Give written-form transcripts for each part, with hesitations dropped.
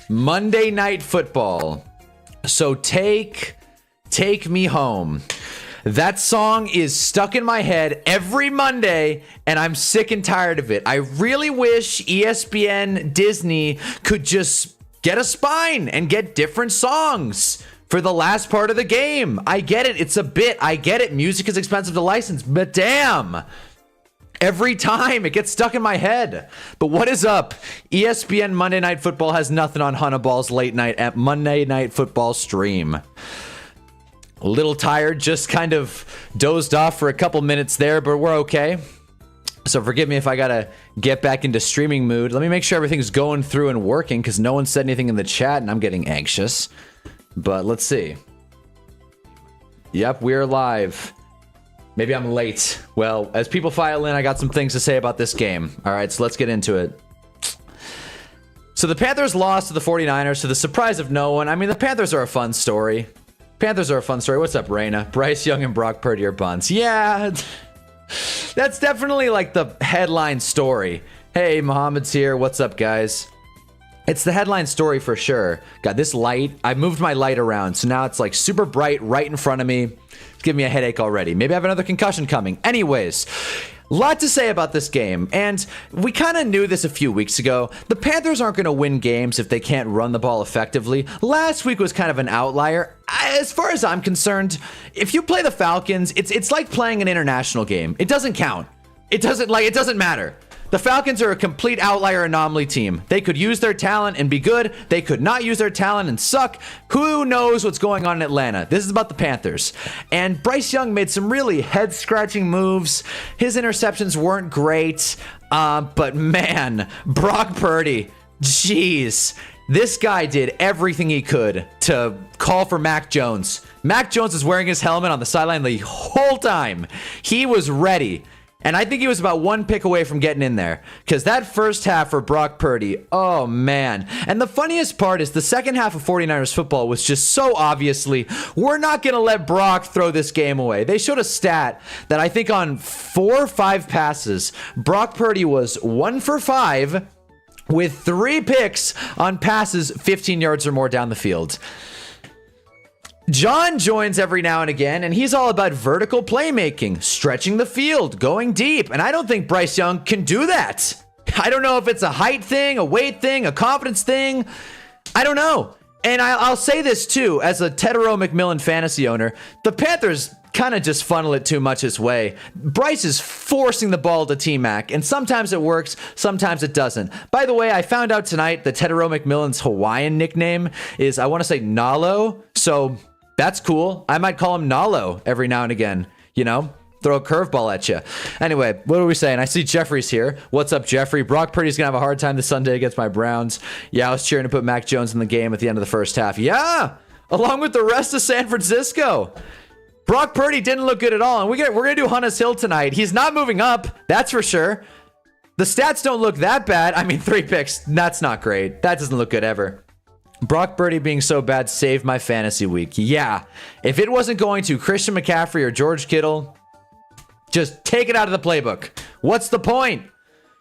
Monday Night Football. So take me home. That song is stuck in my head every Monday, and I'm sick and tired of it. I really wish ESPN Disney could just get a spine and get different songs for the last part of the game. I get it. It's a bit. I get it. Music is expensive to license, but damn. Every time it gets stuck in my head. But what is up? ESPN Monday Night Football has nothing on Hunnaball's late night at Monday Night Football stream. A little tired, just kind of dozed off for a couple minutes there, but we're okay. So forgive me if I gotta get back into streaming mood. Let me make sure everything's going through and working because no one said anything in the chat and I'm getting anxious. But let's see. Yep, we're live. Maybe I'm late. Well, as people file in, I got some things to say about this game. All right, so let's get into it. So the Panthers lost to the 49ers to the surprise of no one. I mean, the Panthers are a fun story. Panthers are a fun story. What's up, Raina? Bryce Young and Brock Purdy are buns. Yeah, that's definitely like the headline story. Hey, Mohammed's here. What's up, guys? It's the headline story for sure. Got this light. I moved my light around, so now it's like super bright right in front of me. It's giving me a headache already. Maybe I have another concussion coming. Anyways, lot to say about this game, and we kind of knew this a few weeks ago. The Panthers aren't going to win games if they can't run the ball effectively. Last week was kind of an outlier. As far as I'm concerned, if you play the Falcons, it's like playing an international game. It doesn't count. It doesn't matter. The Falcons are a complete outlier anomaly team. They could use their talent and be good. They could not use their talent and suck. Who knows what's going on in Atlanta? This is about the Panthers. And Bryce Young made some really head-scratching moves. His interceptions weren't great. But man, Brock Purdy, jeez. This guy did everything he could to call for Mac Jones. Mac Jones was wearing his helmet on the sideline the whole time. He was ready. And I think he was about one pick away from getting in there. Because that first half for Brock Purdy, oh man. And the funniest part is the second half of 49ers football was just so obviously, we're not going to let Brock throw this game away. They showed a stat that I think on 4 or 5 passes, Brock Purdy was 1 for 5 with 3 picks on passes 15 yards or more down the field. John joins every now and again, and he's all about vertical playmaking, stretching the field, going deep, and I don't think Bryce Young can do that. I don't know if it's a height thing, a weight thing, a confidence thing. I don't know. And I'll say this too, as a Tedero McMillan fantasy owner, the Panthers kind of just funnel it too much his way. Bryce is forcing the ball to T-Mac, and sometimes it works, sometimes it doesn't. By the way, I found out tonight that Tedero McMillan's Hawaiian nickname is, I want to say, Nalo, so that's cool. I might call him Nalo every now and again, you know? Throw a curveball at you. Anyway, what are we saying? I see Jeffrey's here. What's up, Jeffrey? Brock Purdy's going to have a hard time this Sunday against my Browns. Yeah, I was cheering to put Mac Jones in the game at the end of the first half. Yeah, along with the rest of San Francisco. Brock Purdy didn't look good at all, and we're going to do Hunter's Hill tonight. He's not moving up, that's for sure. The stats don't look that bad. I mean, 3 picks, that's not great. That doesn't look good ever. Brock Purdy being so bad saved my fantasy week. Yeah, if it wasn't going to Christian McCaffrey or George Kittle, just take it out of the playbook. What's the point?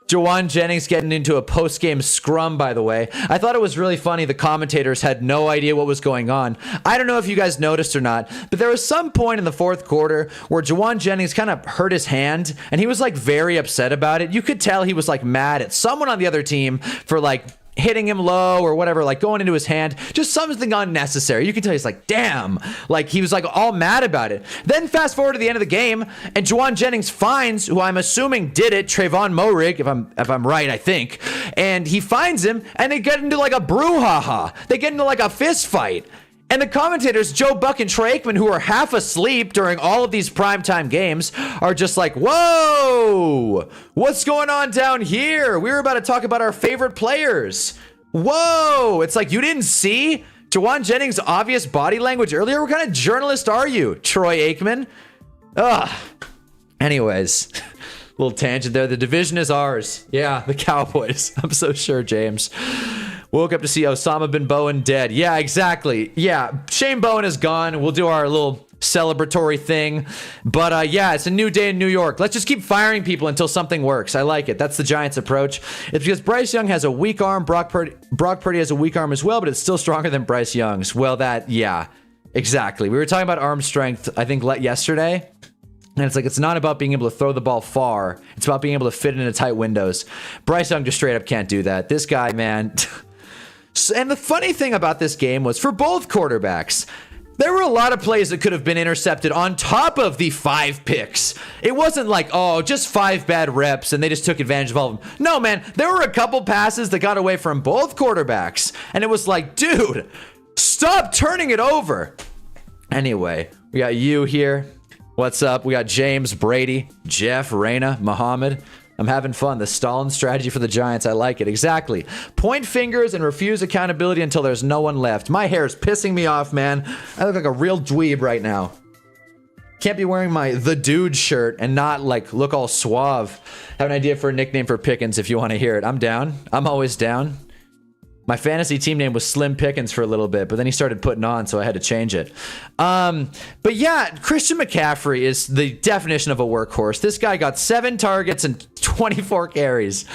Jawan Jennings getting into a post-game scrum, by the way. I thought it was really funny. The commentators had no idea what was going on. I don't know if you guys noticed or not, but there was some point in the fourth quarter where Jawan Jennings kind of hurt his hand, and he was like very upset about it. You could tell he was like mad at someone on the other team for like hitting him low or whatever, like going into his hand, just something unnecessary. You can tell he's like, damn, like he was like all mad about it. Then fast forward to the end of the game, and Jawan Jennings finds, who I'm assuming did it, Trayvon Moehrig, if I'm right, I think, and he finds him, and they get into like a brouhaha. They get into like a fist fight. And the commentators, Joe Buck and Troy Aikman, who are half asleep during all of these primetime games, are just like, whoa, what's going on down here? We were about to talk about our favorite players. Whoa, it's like, you didn't see Jawan Jennings' obvious body language earlier? What kind of journalist are you, Troy Aikman? Ugh. Anyways, little tangent there. The division is ours. Yeah, the Cowboys. I'm so sure, James. Woke up to see Osama bin Bowen dead. Yeah, exactly. Yeah, Shane Bowen is gone. We'll do our little celebratory thing. But yeah, it's a new day in New York. Let's just keep firing people until something works. I like it. That's the Giants' approach. It's because Bryce Young has a weak arm. Brock Purdy has a weak arm as well, but it's still stronger than Bryce Young's. Well, yeah, exactly. We were talking about arm strength, I think, yesterday. And it's like, it's not about being able to throw the ball far. It's about being able to fit into tight windows. Bryce Young just straight up can't do that. This guy, man. And the funny thing about this game was, for both quarterbacks, there were a lot of plays that could have been intercepted on top of the 5 picks. It wasn't like, oh, just 5 bad reps and they just took advantage of all of them. No, man, there were a couple passes that got away from both quarterbacks. And it was like, dude, stop turning it over. Anyway, we got you here. What's up? We got James, Brady, Jeff, Reyna, Muhammad. I'm having fun. The Stalin strategy for the Giants. I like it. Exactly. Point fingers and refuse accountability until there's no one left. My hair is pissing me off, man. I look like a real dweeb right now. Can't be wearing my The Dude shirt and not like look all suave. Have an idea for a nickname for Pickens if you want to hear it. I'm down. I'm always down. My fantasy team name was Slim Pickens for a little bit, but then he started putting on, so I had to change it. But yeah, Christian McCaffrey is the definition of a workhorse. This guy got 7 targets and 24 carries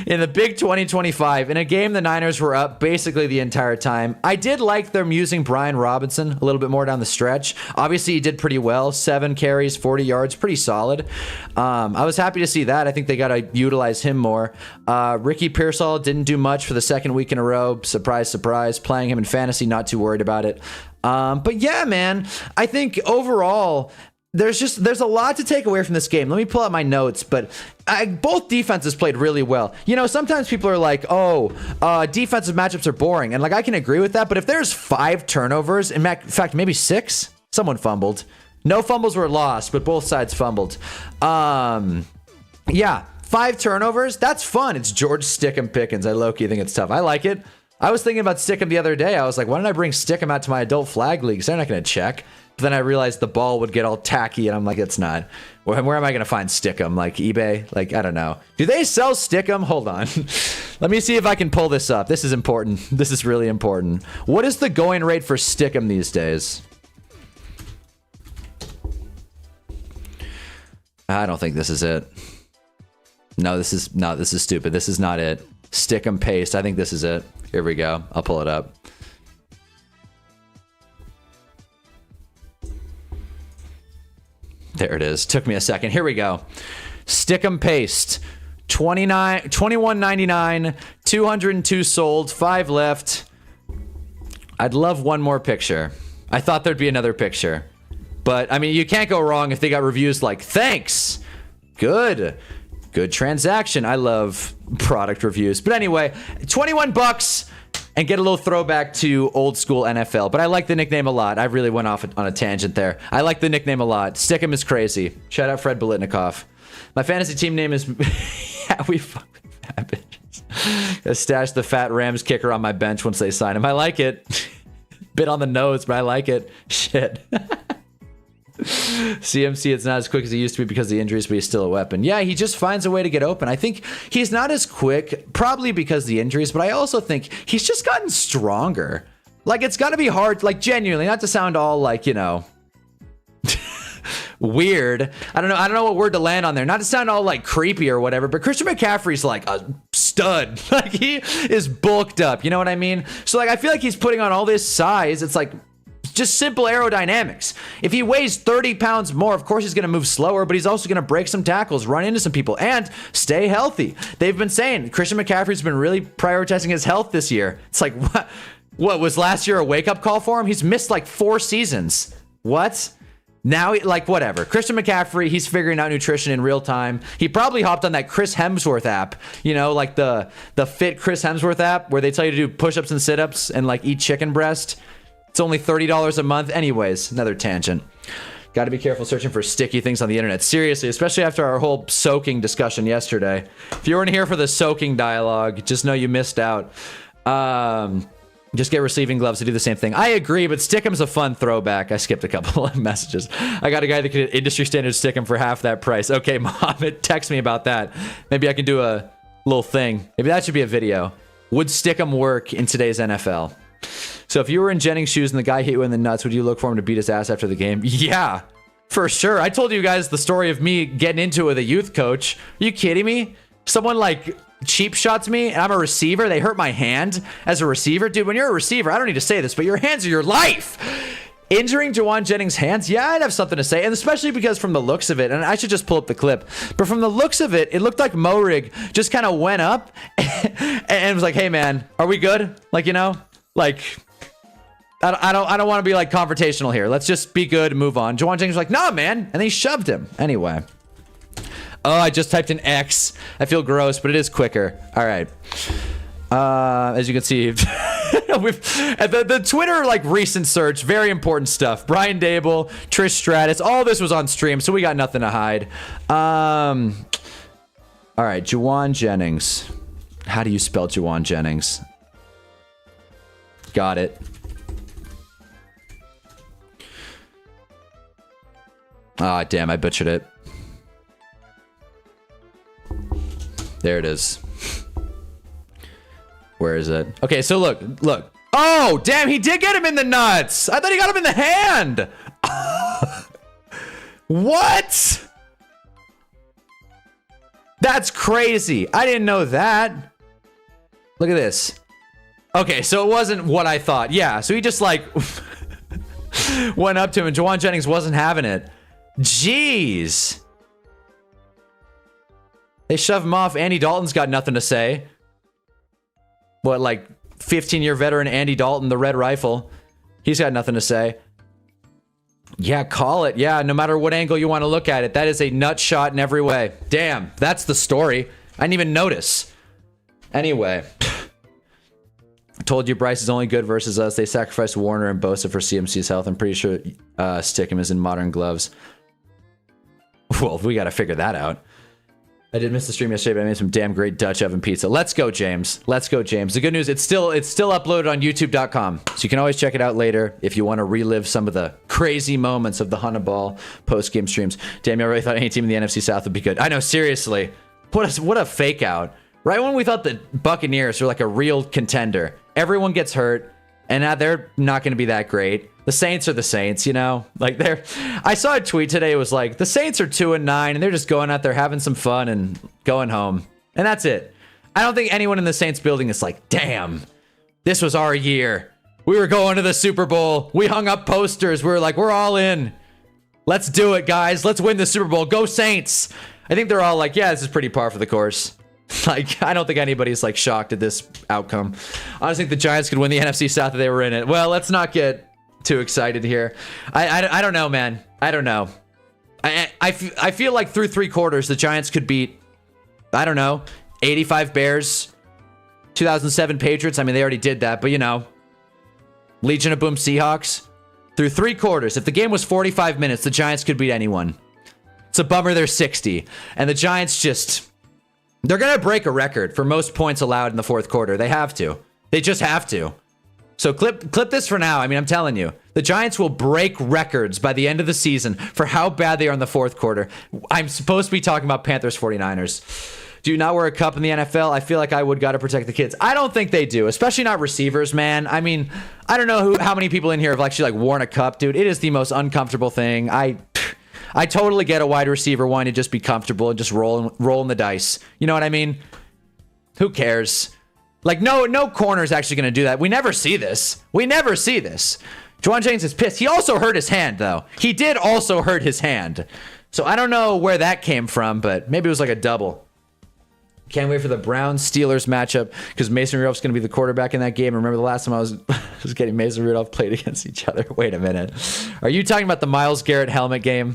in the big 2025 in a game the Niners were up basically the entire time. I did like them using Brian Robinson a little bit more down the stretch. Obviously, he did pretty well. 7 carries, 40 yards, pretty solid. I was happy to see that. I think they got to utilize him more. Ricky Pearsall didn't do much for the second week in a row. Surprise, surprise. Playing him in fantasy, not too worried about it. But yeah, man, I think overall, there's a lot to take away from this game. Let me pull out my notes, but both defenses played really well. You know, sometimes people are like, oh, defensive matchups are boring. And like, I can agree with that. But if there's 5 turnovers, in fact, maybe 6, someone fumbled. No fumbles were lost, but both sides fumbled. Yeah, 5 turnovers. That's fun. It's George Stickum Pickens. I low-key think it's tough. I like it. I was thinking about Stickum the other day. I was like, why didn't I bring Stickum out to my adult flag leagues? They're not going to check. But then I realized the ball would get all tacky, and I'm like, it's not. Where am I going to find Stickum? Like eBay? Like, I don't know. Do they sell Stickum? Hold on. Let me see if I can pull this up. This is important. This is really important. What is the going rate for Stickum these days? I don't think this is it. No, this is stupid. This is not it. Stickum paste. I think this is it. Here we go. I'll pull it up. There it is. Took me a second. Here we go. Stickum paste. $21.99. 202 sold. 5 left. I'd love one more picture. I thought there'd be another picture. But, I mean, you can't go wrong if they got reviews like, thanks. Good transaction. I love product reviews. But anyway, $21 and get a little throwback to old school NFL. But I like the nickname a lot. I really went off on a tangent there. I like the nickname a lot. Stickum is crazy. Shout out Fred Bolitnikoff. My fantasy team name is... yeah, we fuck with fat bitches. I stashed the fat Rams kicker on my bench once they sign him. I like it. Bit on the nose, but I like it. Shit. CMC, it's not as quick as he used to be because of the injuries, but he's still a weapon. Yeah, he just finds a way to get open. I think he's not as quick, probably because of the injuries, but I also think he's just gotten stronger. Like, it's got to be hard, like, genuinely, not to sound all, like, you know, weird. I don't know what word to land on there. Not to sound all, like, creepy or whatever, but Christian McCaffrey's, like, a stud. Like, he is bulked up, you know what I mean? So, like, I feel like he's putting on all this size. It's, like... just simple aerodynamics. If he weighs 30 pounds more, of course he's going to move slower, but he's also going to break some tackles, run into some people, and stay healthy. They've been saying Christian McCaffrey's been really prioritizing his health this year. It's like, what was last year a wake-up call for him? He's missed like 4 seasons. What? Now, like, whatever. Christian McCaffrey, he's figuring out nutrition in real time. He probably hopped on that Chris Hemsworth app, you know, like the Fit Chris Hemsworth app where they tell you to do push-ups and sit-ups and like eat chicken breast. It's only $30 a month. Anyways, another tangent. Got to be careful searching for sticky things on the internet. Seriously, especially after our whole soaking discussion yesterday. If you weren't here for the soaking dialogue, just know you missed out. Just get receiving gloves to do the same thing. I agree, but Stickum's a fun throwback. I skipped a couple of messages. I got a guy that could industry standard Stickum for half that price. Okay, Mohammed, text me about that. Maybe I can do a little thing. Maybe that should be a video. Would Stickum work in today's NFL? So if you were in Jennings' shoes and the guy hit you in the nuts, would you look for him to beat his ass after the game? Yeah, for sure. I told you guys the story of me getting into it with a youth coach. Are you kidding me? Someone like cheap shots me and I'm a receiver. They hurt my hand as a receiver. Dude, when you're a receiver, I don't need to say this, but your hands are your life. Injuring Juwan Jennings' hands, yeah, I'd have something to say, and especially because from the looks of it, and I should just pull up the clip, but from the looks of it, it looked like Morig just kind of went up and was like, hey man, are we good? Like, you know, like, I don't want to be like confrontational here. Let's just be good and move on. Juwan Jennings was like, nah, man, and he shoved him. Anyway. Oh, I just typed in X. I feel gross, but it is quicker. All right. As you can see, the Twitter like recent search, very important stuff. Brian Dable, Trish Stratus, all this was on stream, so we got nothing to hide. All right, Juwan Jennings. How do you spell Juwan Jennings? Got it. Ah, damn, I butchered it. There it is. Where is it? Okay, so look. Oh, damn, he did get him in the nuts. I thought he got him in the hand. What? That's crazy. I didn't know that. Look at this. Okay, so it wasn't what I thought. Yeah, so he just like went up to him and Juwan Jennings wasn't having it. Jeez. They shove him off. Andy Dalton's got nothing to say. What, like 15-year veteran Andy Dalton, the Red Rifle. He's got nothing to say. Yeah, call it. Yeah, no matter what angle you want to look at it, that is a nut shot in every way. Damn, that's the story. I didn't even notice. Anyway. I told you Bryce is only good versus us. They sacrificed Warner and Bosa for CMC's health. I'm pretty sure Stickham is in modern gloves. Well, we got to figure that out. I did miss the stream yesterday, but I made some damn great Dutch oven pizza. Let's go, James. Let's go, James. The good news, it's still uploaded on YouTube.com. So you can always check it out later if you want to relive some of the crazy moments of the Hunnaball post-game streams. Damn, I really thought any team in the NFC South would be good. I know, seriously. What a fake out. Right when we thought the Buccaneers were like a real contender, everyone gets hurt, and now they're not going to be that great. The Saints are the Saints, you know? Like, I saw a tweet today, it was like, the Saints are 2-9, and they're just going out there having some fun and going home. And that's it. I don't think anyone in the Saints building is like, damn, this was our year. We were going to the Super Bowl. We hung up posters. We were like, we're all in. Let's do it, guys. Let's win the Super Bowl. Go Saints. I think they're all like, yeah, this is pretty par for the course. Like, I don't think anybody's like shocked at this outcome. I just think the Giants could win the NFC South if they were in it. Well, let's not get too excited here. I don't know, man. I don't know. I feel like through 3 quarters, the Giants could beat, I don't know, 85 Bears, 2007 Patriots. I mean, they already did that, but you know, Legion of Boom Seahawks. Through 3 quarters, if the game was 45 minutes, the Giants could beat anyone. It's a bummer they're 60. And the Giants just, they're going to break a record for most points allowed in the 4th quarter. They have to. They just have to. So clip this for now. I mean, I'm telling you, the Giants will break records by the end of the season for how bad they are in the 4th quarter. I'm supposed to be talking about Panthers 49ers. Do you not wear a cup in the NFL? I feel like I would got to protect the kids. I don't think they do, especially not receivers, man. I mean, I don't know how many people in here have actually like worn a cup, dude. It is the most uncomfortable thing. I totally get a wide receiver wanting to just be comfortable and just rolling the dice. You know what I mean? Who cares? Like, no corner's actually going to do that. We never see this. Juwan Jennings is pissed. He also hurt his hand, though. He did also hurt his hand. So I don't know where that came from, but maybe it was like a double. Can't wait for the Browns-Steelers matchup because Mason Rudolph's going to be the quarterback in that game. Remember the last time I was getting Mason Rudolph played against each other? Wait a minute. Are you talking about the Myles Garrett helmet game?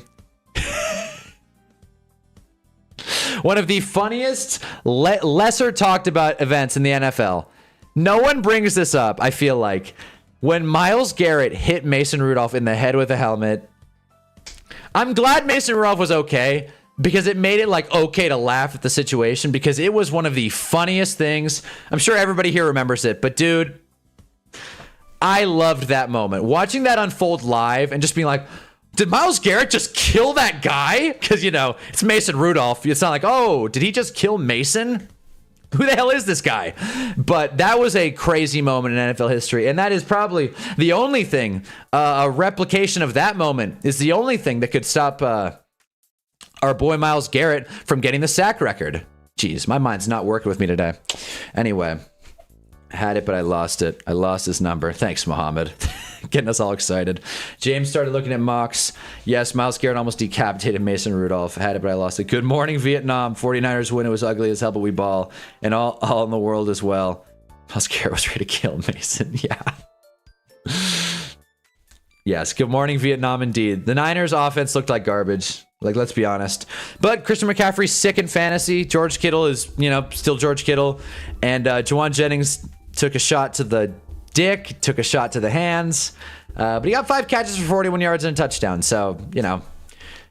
One of the funniest, lesser talked about events in the NFL. No one brings this up, I feel like. When Myles Garrett hit Mason Rudolph in the head with a helmet, I'm glad Mason Rudolph was okay because it made it like okay to laugh at the situation because it was one of the funniest things. I'm sure everybody here remembers it, but dude, I loved that moment. Watching that unfold live and just being like, did Myles Garrett just kill that guy? Because, you know, it's Mason Rudolph. It's not like, oh, did he just kill Mason? who the hell is this guy? But that was a crazy moment in NFL history. And that is probably the only thing, a replication of that moment is the only thing that could stop our boy Myles Garrett from getting the sack record. Jeez, my mind's not working with me today. Anyway, had it, but I lost it. I lost his number. Thanks, Muhammad. Getting us all excited. James started looking at mocks. Yes, Myles Garrett almost decapitated Mason Rudolph. Had it, but I lost it. Good morning, Vietnam. 49ers win. It was ugly as hell, but we ball. And all in the world as well. Myles Garrett was ready to kill Mason. Yeah. Yes, good morning, Vietnam, indeed. The Niners offense looked like garbage. Like, let's be honest. But Christian McCaffrey's sick in fantasy. George Kittle is, still George Kittle. And Juwan Jennings took a shot to the dick, took a shot to the hands. But he got 5 catches for 41 yards and a touchdown. So,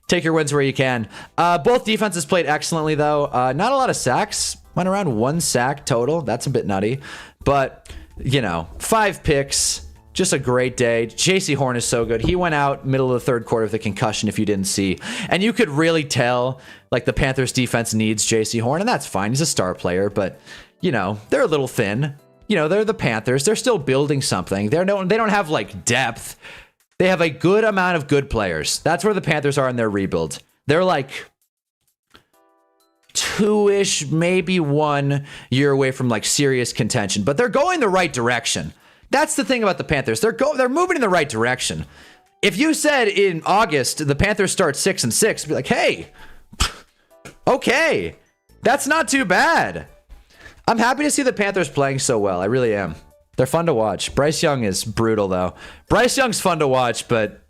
take your wins where you can. Both defenses played excellently, though. Not a lot of sacks. Went around 1 sack total. That's a bit nutty. But, 5 picks. Just a great day. J.C. Horn is so good. He went out middle of the third quarter with a concussion, if you didn't see. And you could really tell, like, the Panthers defense needs J.C. Horn, and that's fine. He's a star player, but, they're a little thin. They're the Panthers. They're still building something. They don't have, like, depth. They have a good amount of good players. That's where the Panthers are in their rebuild. They're, like, 2-ish, maybe 1 year away from, like, serious contention. But they're going the right direction. That's the thing about the Panthers. They're moving in the right direction. If you said in August the Panthers start 6-6, be like, hey, okay, that's not too bad. I'm happy to see the Panthers playing so well. I really am. They're fun to watch. Bryce Young is brutal, though. Bryce Young's fun to watch, but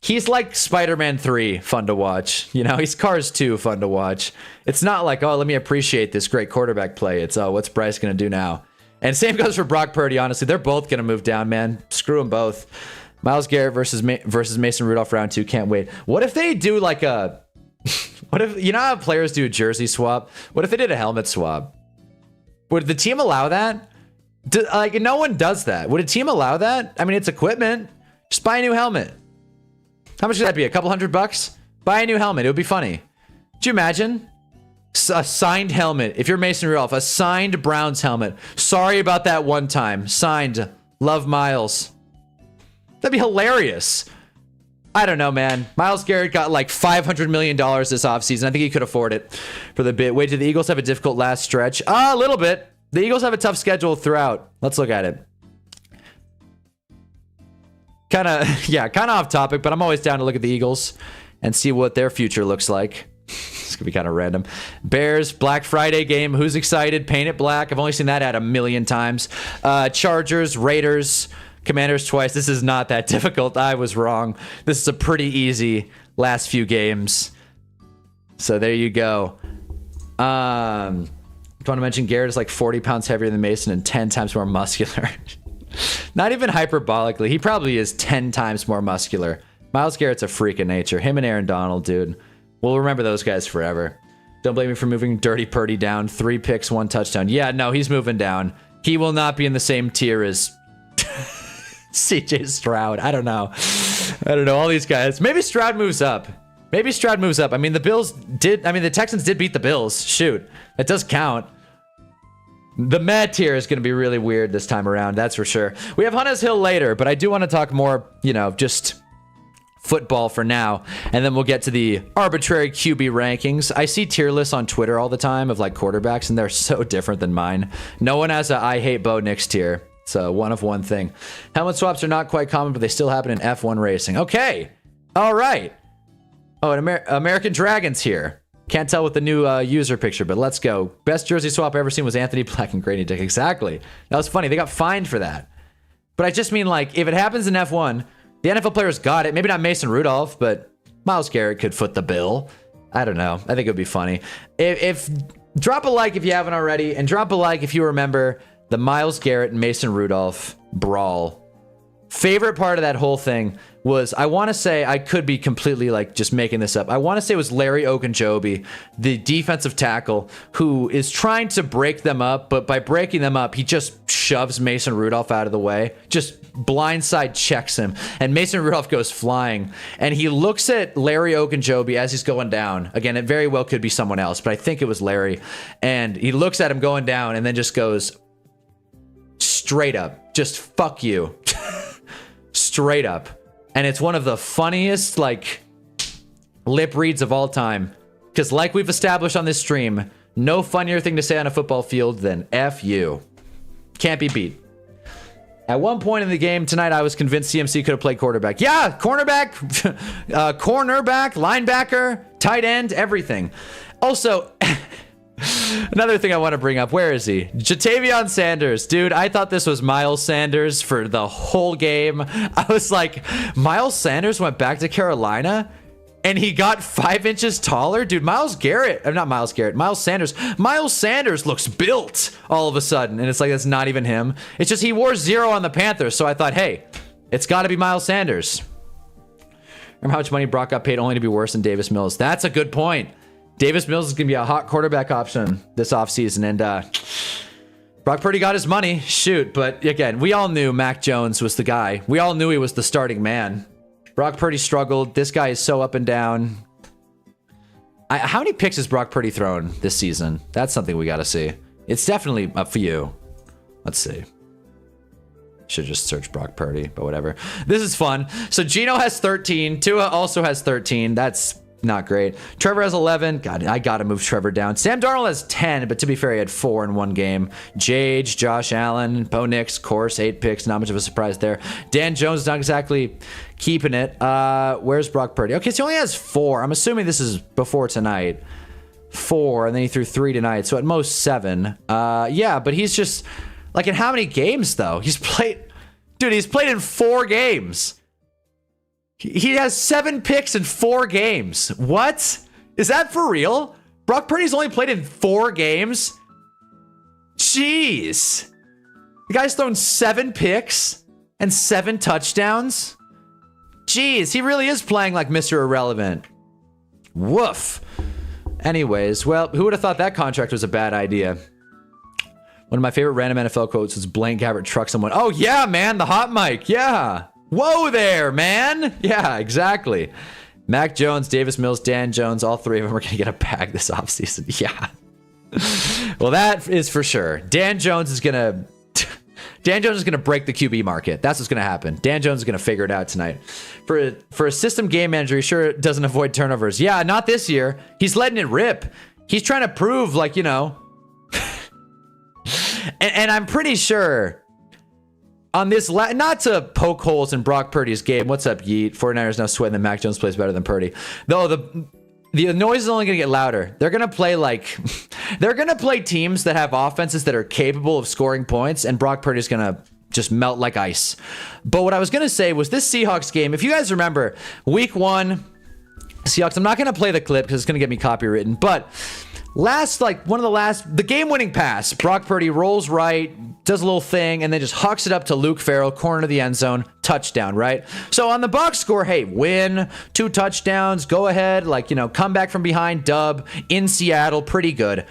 he's like Spider-Man 3 fun to watch. He's Cars 2 fun to watch. It's not like, oh, let me appreciate this great quarterback play. It's, oh, what's Bryce going to do now? And same goes for Brock Purdy, honestly. They're both going to move down, man. Screw them both. Myles Garrett versus Mason Rudolph round 2. Can't wait. What if they do like a... what if... how players do a jersey swap? What if they did a helmet swap? Would the team allow that? No one does that. Would a team allow that? I mean, it's equipment. Just buy a new helmet. How much would that be? A couple $100? Buy a new helmet. It would be funny. Could you imagine? A signed helmet. If you're Mason Rudolph, a signed Browns helmet. Sorry about that one time. Signed. Love Miles. That'd be hilarious. I don't know, man. Myles Garrett got like $500 million this offseason. I think he could afford it for the bit. Wait, do the Eagles have a difficult last stretch? A little bit. The Eagles have a tough schedule throughout. Let's look at it. Kind of off topic, but I'm always down to look at the Eagles and see what their future looks like. It's gonna be kind of random. Bears, Black Friday game. Who's excited? Paint it black. I've only seen that ad 1,000,000 times. Chargers, Raiders, Commanders twice. This is not that difficult. I was wrong. This is a pretty easy last few games. So there you go. I want to mention Garrett is like 40 pounds heavier than Mason and 10 times more muscular. Not even hyperbolically. He probably is 10 times more muscular. Myles Garrett's a freak of nature. Him and Aaron Donald, dude. We'll remember those guys forever. Don't blame me for moving Dirty Purdy down. 3 picks, 1 touchdown. Yeah, no, he's moving down. He will not be in the same tier as CJ Stroud. I don't know. All these guys. Maybe Stroud moves up. I mean, the Texans did beat the Bills. Shoot. That does count. The meh tier is going to be really weird this time around. That's for sure. We have Hunnah's Hill later, but I do want to talk more, just football for now, and then we'll get to the arbitrary QB rankings. I see tier lists on Twitter all the time of like quarterbacks, and they're so different than mine. No one has a I hate Bo Nix tier. It's a one of one thing. Helmet swaps are not quite common, but they still happen in F1 racing. Okay. All right. Oh, and American Dragons here. Can't tell with the new user picture, but let's go. Best jersey swap I ever seen was Anthony Black and Grady Dick. Exactly. That was funny. They got fined for that. But I just mean, like, if it happens in F1, the NFL players got it. Maybe not Mason Rudolph, but Myles Garrett could foot the bill. I don't know. I think it would be funny. If drop a like if you haven't already, and drop a like if you remember the Myles Garrett and Mason Rudolph brawl. Favorite part of that whole thing was, I want to say, I could be completely like just making this up. I want to say it was Larry Ogunjobi, the defensive tackle, who is trying to break them up, but by breaking them up, he just shoves Mason Rudolph out of the way, just blindside checks him, and Mason Rudolph goes flying, and he looks at Larry Ogunjobi as he's going down. Again, it very well could be someone else, but I think it was Larry, and he looks at him going down and then just goes straight up, just fuck you. Straight up. And it's one of the funniest, like, lip reads of all time, because like we've established on this stream, no funnier thing to say on a football field than F you. Can't be beat. At one point in the game tonight, I was convinced CMC could have played quarterback. Yeah, cornerback, cornerback, linebacker, tight end, everything. Also, another thing I want to bring up. Where is he? Jatavion Sanders. Dude, I thought this was Miles Sanders for the whole game. I was like, Miles Sanders went back to Carolina? And he got 5 inches taller? Dude, Miles Sanders. Miles Sanders looks built all of a sudden. And it's like, that's not even him. It's just he wore 0 on the Panthers. So I thought, hey, it's got to be Miles Sanders. Remember how much money Brock got paid only to be worse than Davis Mills? That's a good point. Davis Mills is going to be a hot quarterback option this offseason. And Brock Purdy got his money. Shoot. But again, we all knew Mac Jones was the guy. We all knew he was the starting man. Brock Purdy struggled. This guy is so up and down. How many picks has Brock Purdy thrown this season? That's something we got to see. It's definitely up for you. Let's see. Should just search Brock Purdy, but whatever. This is fun. So Gino has 13. Tua also has 13. That's not great. Trevor has 11. God, I got to move Trevor down. Sam Darnold has 10, but to be fair, he had 4 in one game. Jage, Josh Allen, Bo Nix, course, 8 picks. Not much of a surprise there. Dan Jones is not exactly keeping it. Where's Brock Purdy? Okay, so he only has 4. I'm assuming this is before tonight. 4, and then he threw 3 tonight, so at most 7. Yeah, but he's just, like, in how many games, though? He's played in 4 games. He has 7 picks in 4 games. What? Is that for real? Brock Purdy's only played in 4 games? Jeez. The guy's thrown 7 picks and 7 touchdowns? Jeez, he really is playing like Mr. Irrelevant. Woof. Anyways, well, who would have thought that contract was a bad idea? One of my favorite random NFL quotes was Blaine Gabbert truck someone. Oh, yeah, man, the hot mic. Yeah. Whoa there, man. Yeah, exactly. Mac Jones, Davis Mills, Dan Jones, all 3 of them are going to get a bag this offseason. Yeah. Well, that is for sure. Dan Jones is going to break the QB market. That's what's going to happen. Dan Jones is going to figure it out tonight. For a system game manager, he sure doesn't avoid turnovers. Yeah, not this year. He's letting it rip. He's trying to prove, like, you know. and I'm pretty sure on this, not to poke holes in Brock Purdy's game. What's up, Yeet? 49ers now sweating that Mac Jones plays better than Purdy. Though the noise is only going to get louder. They're going to play they're going to play teams that have offenses that are capable of scoring points, and Brock Purdy's going to just melt like ice. But what I was going to say was this Seahawks game, if you guys remember, week 1, Seahawks, I'm not going to play the clip because it's going to get me copywritten, but the game-winning pass, Brock Purdy rolls right, does a little thing, and then just hucks it up to Luke Farrell, corner of the end zone, touchdown, right? So on the box score, hey, win, 2 touchdowns, go ahead, come back from behind, dub, in Seattle, pretty good.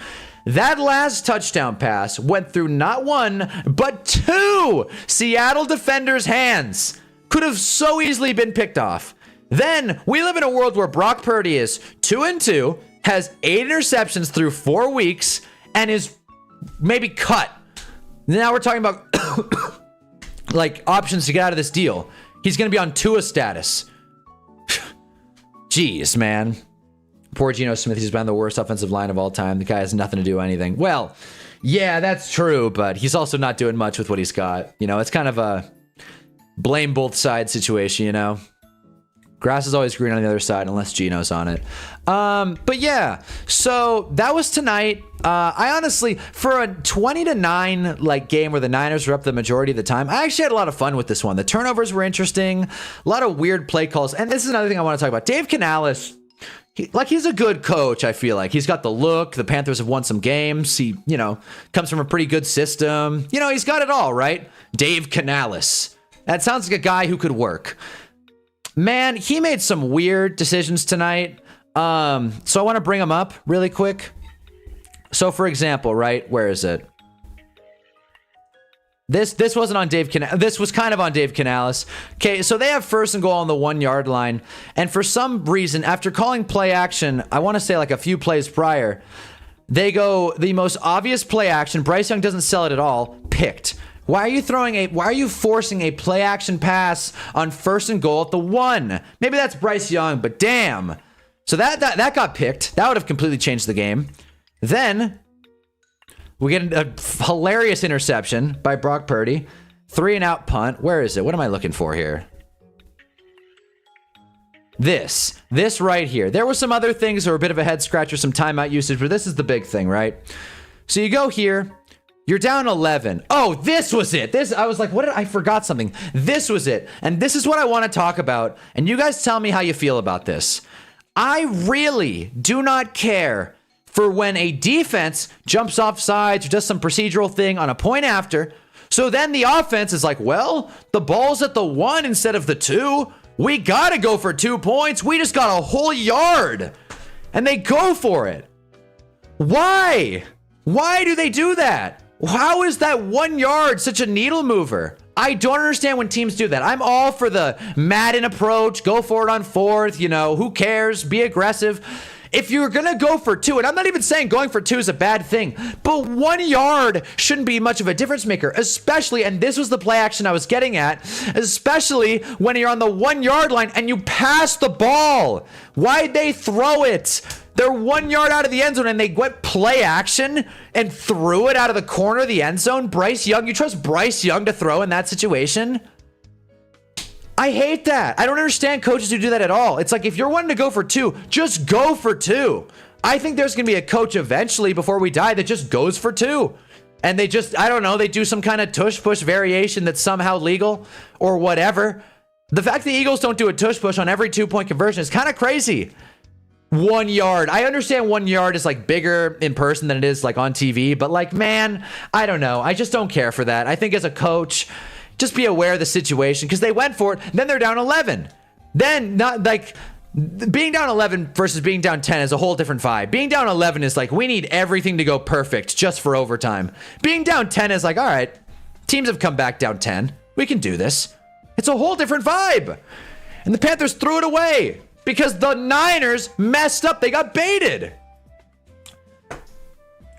That last touchdown pass went through not 1, but 2 Seattle defenders' hands. Could have so easily been picked off. Then, we live in a world where Brock Purdy is 2-2, has 8 interceptions through 4 weeks, and is maybe cut. Now we're talking about options to get out of this deal. He's going to be on Tua status. Jeez, man. Poor Geno Smith. He's been the worst offensive line of all time. The guy has nothing to do anything. Well, yeah, that's true, but he's also not doing much with what he's got. It's kind of a blame both sides situation, Grass is always green on the other side unless Geno's on it. But yeah, so that was tonight. I honestly, for a 20-9 game where the Niners were up the majority of the time, I actually had a lot of fun with this one. The turnovers were interesting, a lot of weird play calls, and this is another thing I want to talk about. Dave Canales, he's a good coach. I feel like he's got the look. The Panthers have won some games. He, comes from a pretty good system. He's got it all, right? Dave Canales. That sounds like a guy who could work. Man, he made some weird decisions tonight. So I want to bring them up really quick. So for example, right, where is it? This wasn't on Dave Canales. This was kind of on Dave Canales. Okay, so they have first and goal on the 1 yard line. And for some reason, after calling play action, I want to say like a few plays prior, they go the most obvious play action. Bryce Young doesn't sell it at all. Picked. Why are you forcing a play action pass on first and goal at the 1? Maybe that's Bryce Young, but damn. So that got picked. That would have completely changed the game. Then we get a hilarious interception by Brock Purdy. 3-and-out punt. Where is it? What am I looking for here? This right here. There were some other things that were a bit of a head scratcher, some timeout usage, but this is the big thing, right? So you go here. You're down 11. Oh, this was it. I was like, I forgot something. This was it. And this is what I want to talk about. And you guys tell me how you feel about this. I really do not care for when a defense jumps off sides or does some procedural thing on a point after. So then the offense is like, well, the ball's at the 1 instead of the 2. We got to go for 2 points. We just got a whole yard. And they go for it. Why? Why do they do that? How is that 1 yard such a needle mover? I don't understand when teams do that. I'm all for the Madden approach. Go for it on 4th. Who cares? Be aggressive. If you're going to go for 2, and I'm not even saying going for 2 is a bad thing, but 1 yard shouldn't be much of a difference maker, especially, and this was the play action I was getting at, especially when you're on the 1 yard line and you pass the ball. Why'd they throw it? They're 1 yard out of the end zone and they went play action and threw it out of the corner of the end zone. Bryce Young, you trust Bryce Young to throw in that situation? I hate that. I don't understand coaches who do that at all. It's like, if you're wanting to go for 2, just go for 2. I think there's going to be a coach eventually before we die that just goes for 2. And they just, I don't know, they do some kind of tush push variation that's somehow legal or whatever. The fact the Eagles don't do a tush push on every 2-point conversion is kind of crazy. 1 yard. I understand 1 yard is like bigger in person than it is like on TV, but like, man, I don't know. I just don't care for that. I think as a coach, just be aware of the situation because they went for it. Then they're down 11. Then not like being down 11 versus being down 10 is a whole different vibe. Being down 11 is like, we need everything to go perfect just for overtime. Being down 10 is like, all right, teams have come back down 10. We can do this. It's a whole different vibe. And the Panthers threw it away because the Niners messed up. They got baited.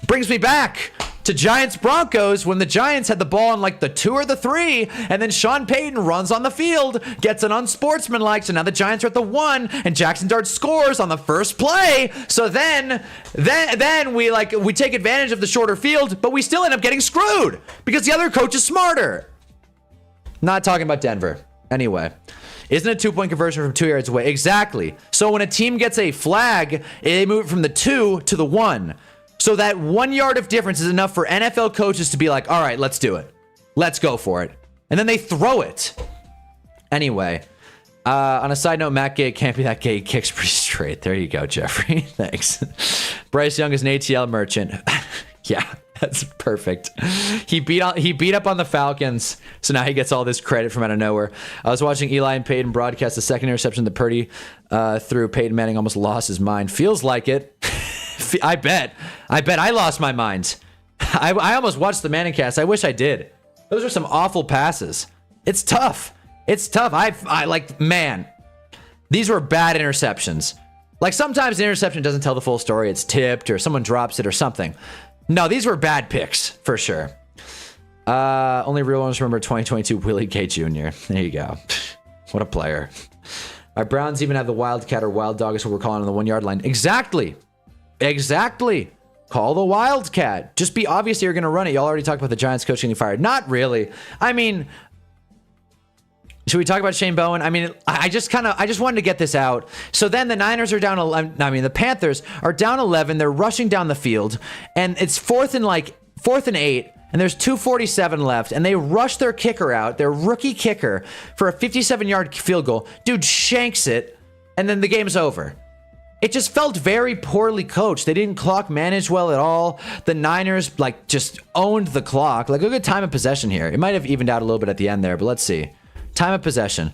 Brings me back to Giants Broncos when the Giants had the ball on like the 2 or the 3, and then Sean Payton runs on the field, gets an unsportsmanlike, so now the Giants are at the 1, and Jackson Dart scores on the first play. So then we take advantage of the shorter field, but we still end up getting screwed because the other coach is smarter. Not talking about Denver. Anyway, isn't a 2-point conversion from 2 yards away? Exactly. So when a team gets a flag, they move it from the 2 to the 1. So that 1 yard of difference is enough for NFL coaches to be like, all right, let's do it. Let's go for it. And then they throw it. Anyway, on a side note, Matt Gay can't be that gay. He kicks pretty straight. There you go, Jeffrey. Thanks. Bryce Young is an ATL merchant. Yeah, that's perfect. He beat up on the Falcons, so now he gets all this credit from out of nowhere. I was watching Eli and Peyton broadcast the second interception that Purdy threw. Peyton Manning almost lost his mind. Feels like it. I bet I lost my mind. I almost watched the Manning cast. I wish I did. Those are some awful passes. It's tough. I like, man, these were bad interceptions. Like sometimes the interception doesn't tell the full story. It's tipped or someone drops it or something. No, these were bad picks for sure. Only real ones remember 2022 Willie K. Jr. There you go. What a player. Our Browns even have the Wildcat or Wild Dog is what we're calling on the 1 yard line. Exactly. Call the Wildcat. Just be obvious you're going to run it. Y'all already talked about the Giants coach getting fired. Not really. I mean, should we talk about Shane Bowen? I mean, I just wanted to get this out. So then the Niners are down 11. I mean, the Panthers are down 11. They're rushing down the field and it's fourth and 8. And there's 2:47 left, and they rush their kicker out, their rookie kicker, for a 57-yard field goal. Dude shanks it, and then the game's over. It just felt very poorly coached. They didn't clock manage well at all. The Niners, just owned the clock. Look at time of possession here. It might have evened out a little bit at the end there, but let's see. Time of possession.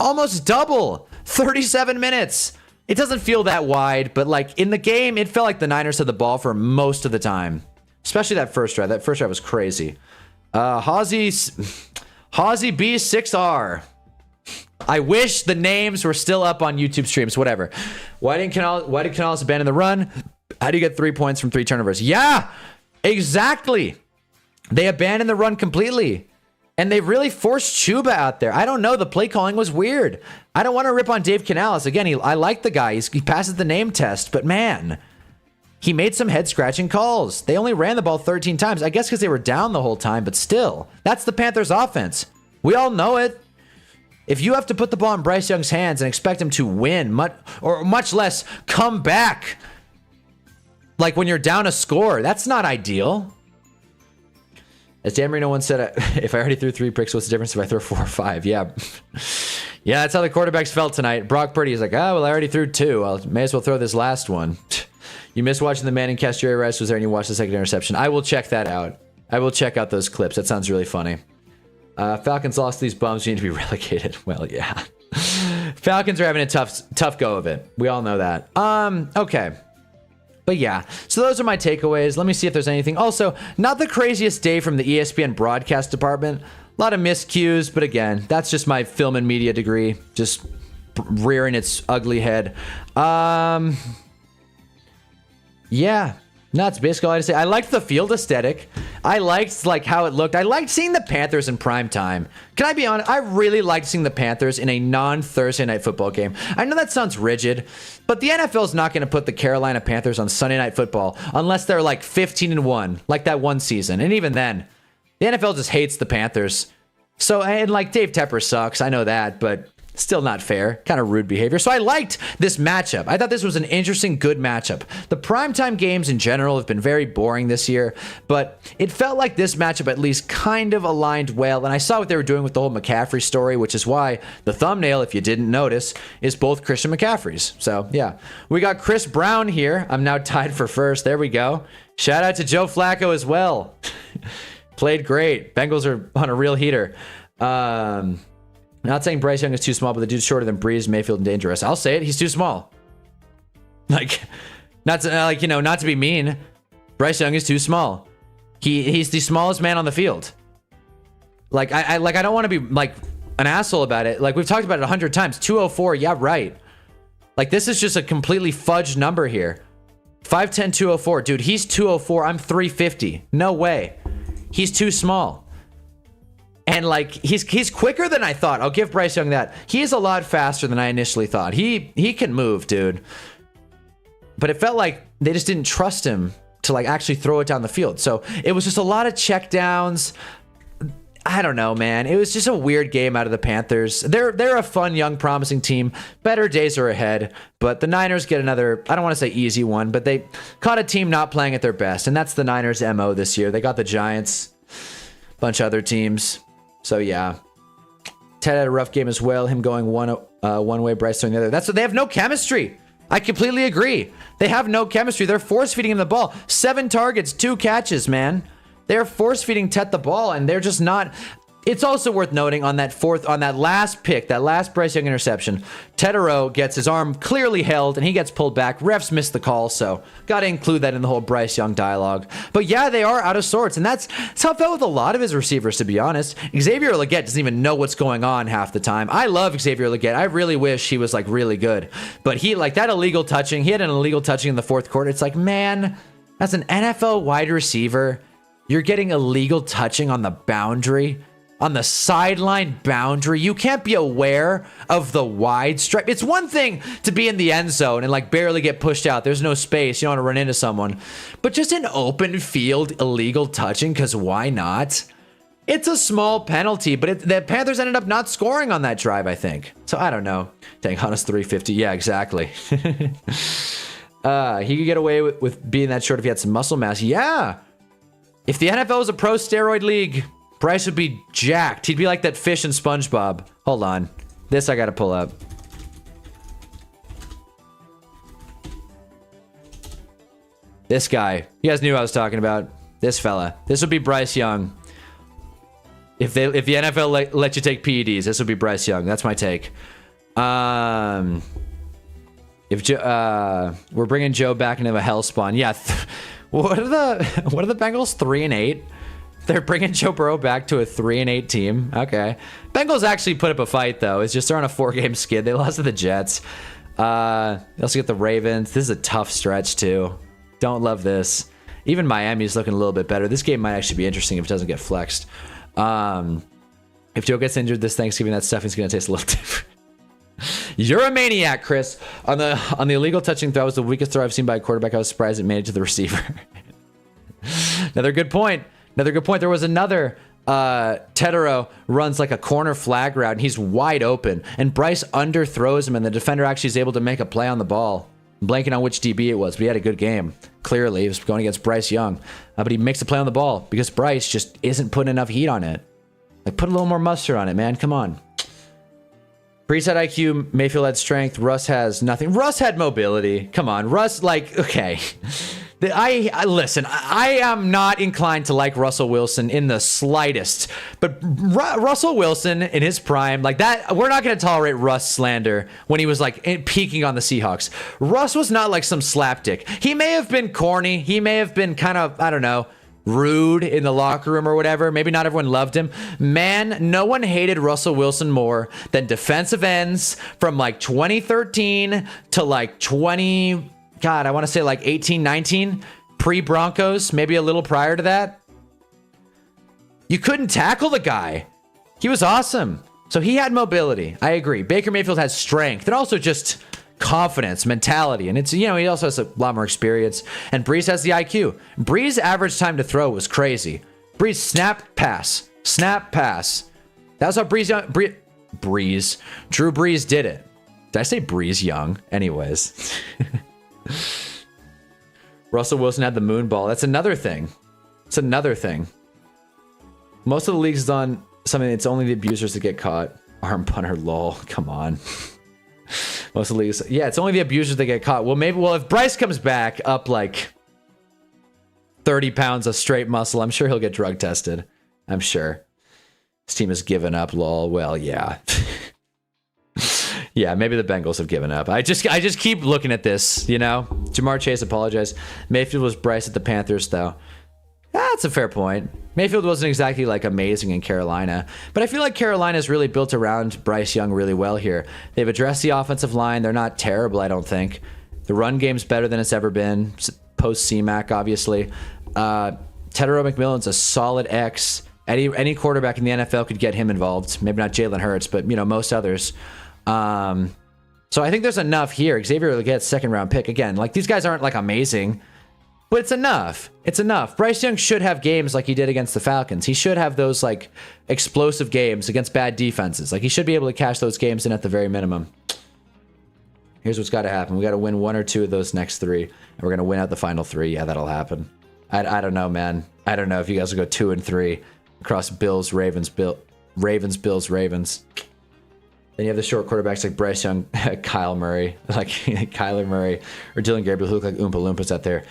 Almost double. 37 minutes. It doesn't feel that wide, but in the game, it felt like the Niners had the ball for most of the time. Especially that first drive. That first drive was crazy. Hawsey B6R. I wish the names were still up on YouTube streams. Whatever. Why did Canales abandon the run? How do you get 3 points from 3 turnovers? Yeah, exactly. They abandoned the run completely. And they really forced Chuba out there. I don't know. The play calling was weird. I don't want to rip on Dave Canales. Again, I like the guy. He passes the name test. But man, he made some head-scratching calls. They only ran the ball 13 times. I guess because they were down the whole time. But still, that's the Panthers' offense. We all know it. If you have to put the ball in Bryce Young's hands and expect him to win, much less come back, like when you're down a score, that's not ideal. As Dan Marino once said, if I already threw 3 picks, what's the difference if I throw 4 or 5? Yeah. Yeah, that's how the quarterbacks felt tonight. Brock Purdy is like, well, I already threw 2. I may as well throw this last one. You missed watching the Manning catch Jerry Rice was there and you watched the second interception. I will check that out. I will check out those clips. That sounds really funny. Falcons lost these bums. You need to be relegated. Well, yeah. Falcons are having a tough go of it. We all know that. Okay. But yeah, so those are my takeaways. Let me see if there's anything. Also, not the craziest day from the ESPN broadcast department. A lot of miscues, but again, that's just my film and media degree, just rearing its ugly head. Yeah. No, that's basically all I had to say. I liked the field aesthetic. I liked how it looked. I liked seeing the Panthers in prime time. Can I be honest? I really liked seeing the Panthers in a non-Thursday night football game. I know that sounds rigid, but the NFL is not going to put the Carolina Panthers on Sunday night football unless they're like 15-1, like that one season. And even then, the NFL just hates the Panthers. So, and like Dave Tepper sucks. I know that, but still not fair. Kind of rude behavior. So I liked this matchup. I thought this was an interesting, good matchup. The primetime games in general have been very boring this year, but it felt like this matchup at least kind of aligned well. And I saw what they were doing with the whole McCaffrey story, which is why the thumbnail, if you didn't notice, is both Christian McCaffreys. So yeah, we got Chris Brown here. I'm now tied for first. There we go. Shout out to Joe Flacco as well. Played great. Bengals are on a real heater. Not saying Bryce Young is too small, but the dude's shorter than Breeze, Mayfield, and Dangerous. I'll say it. He's too small. Like, not to be mean. Bryce Young is too small. He's the smallest man on the field. Like, I don't want to be like an asshole about it. Like, we've talked about it 100 times. 204. Yeah, right. Like, this is just a completely fudged number here. 5'10", 204. Dude, he's 204. I'm 350. No way. He's too small. And like he's quicker than I thought. I'll give Bryce Young that. He is a lot faster than I initially thought. He can move, dude. But it felt like they just didn't trust him to like actually throw it down the field. So it was just a lot of check downs. I don't know, man. It was just a weird game out of the Panthers. They're a fun, young, promising team. Better days are ahead. But the Niners get another, I don't want to say easy one, but they caught a team not playing at their best. And that's the Niners' MO this year. They got the Giants, bunch of other teams. So yeah, Ted had a rough game as well. Him going one way, Bryce throwing the other. That's what they have no chemistry. I completely agree. They have no chemistry. They're force feeding him the ball. 7 targets, 2 catches, man. They're force feeding Ted the ball, and they're just not. It's also worth noting on that last pick, that last Bryce Young interception, Tedero gets his arm clearly held and he gets pulled back. Refs missed the call, so got to include that in the whole Bryce Young dialogue. But yeah, they are out of sorts, and that's how it felt with a lot of his receivers, to be honest. Xavier Legette doesn't even know what's going on half the time. I love Xavier Legette. I really wish he was like really good, but he like that illegal touching. He had an illegal touching in the 4th quarter. It's like, man, as an NFL wide receiver, you're getting illegal touching on the boundary. On the sideline boundary. You can't be aware of the wide stripe. It's one thing to be in the end zone and like barely get pushed out. There's no space. You don't want to run into someone. But just an open field illegal touching, because why not? It's a small penalty, but the Panthers ended up not scoring on that drive, I think. So I don't know. Dang, Hunn's 350. Yeah, exactly. He could get away with being that short if he had some muscle mass. Yeah. If the NFL was a pro steroid league, Bryce would be jacked. He'd be like that fish in SpongeBob. Hold on. This I gotta pull up. This guy. You guys knew who I was talking about. This fella. This would be Bryce Young. If the NFL let you take PEDs, this would be Bryce Young. That's my take. We're bringing Joe back into a hell spawn. Yeah. What are the Bengals? 3-8. They're bringing Joe Burrow back to a 3-8 team. Okay. Bengals actually put up a fight, though. It's just they're on a 4-game skid. They lost to the Jets. They also get the Ravens. This is a tough stretch, too. Don't love this. Even Miami's looking a little bit better. This game might actually be interesting if it doesn't get flexed. If Joe gets injured this Thanksgiving, that stuffing's going to taste a little different. You're a maniac, Chris. On the illegal touching throw was the weakest throw I've seen by a quarterback. I was surprised it made it to the receiver. Another good point. There was another Tedero runs like a corner flag route, and he's wide open. And Bryce underthrows him, and the defender actually is able to make a play on the ball. I'm blanking on which DB it was, but he had a good game. Clearly, he was going against Bryce Young. But he makes a play on the ball because Bryce just isn't putting enough heat on it. Like, put a little more mustard on it, man. Come on. Brees had IQ, Mayfield had strength, Russ has nothing. Russ had mobility. Come on, Russ, like, okay. Listen, I am not inclined to like Russell Wilson in the slightest, but Russell Wilson in his prime, like that, we're not going to tolerate Russ slander when he was like peaking on the Seahawks. Russ was not like some slapdick. He may have been corny. He may have been kind of, I don't know, rude in the locker room or whatever. Maybe not everyone loved him. Man, no one hated Russell Wilson more than defensive ends from like 2013 to like I want to say like 18, 19, pre-Broncos, maybe a little prior to that. You couldn't tackle the guy. He was awesome. So he had mobility. I agree. Baker Mayfield has strength and also just confidence, mentality. And it's, you know, he also has a lot more experience. And Brees has the IQ. Brees' average time to throw was crazy. Brees snap, pass. That's how Drew Brees did it. Did I say Brees Young? Anyways. Russell Wilson had the moon ball. That's another thing. Most of the leagues is on something. It's only the abusers that get caught. Arm punter, lol. Come on. Most of the leagues. Yeah, it's only the abusers that get caught. Well, if Bryce comes back up like 30 pounds of straight muscle, I'm sure he'll get drug tested. I'm sure. This team has given up, lol. Well, yeah. Yeah, maybe the Bengals have given up. I just keep looking at this, you know? Jamar Chase apologized. Mayfield was Bryce at the Panthers, though. That's a fair point. Mayfield wasn't exactly, like, amazing in Carolina. But I feel like Carolina's really built around Bryce Young really well here. They've addressed the offensive line. They're not terrible, I don't think. The run game's better than it's ever been. Post-CMAC, obviously. Tedero McMillan's a solid X. Any quarterback in the NFL could get him involved. Maybe not Jalen Hurts, but, you know, most others. So I think there's enough here. Xavier Leggett's second-round pick. Again, like, these guys aren't, like, amazing. But it's enough. It's enough. Bryce Young should have games like he did against the Falcons. He should have those, like, explosive games against bad defenses. Like, he should be able to cash those games in at the very minimum. Here's what's got to happen. We got to win one or two of those next three, and we're going to win out the final three. Yeah, that'll happen. I don't know, man. I don't know if you guys will go 2-3 across Bills, Ravens. Then you have the short quarterbacks like Bryce Young, Kyler Murray, or Dylan Gabriel, who look like Oompa Loompas out there.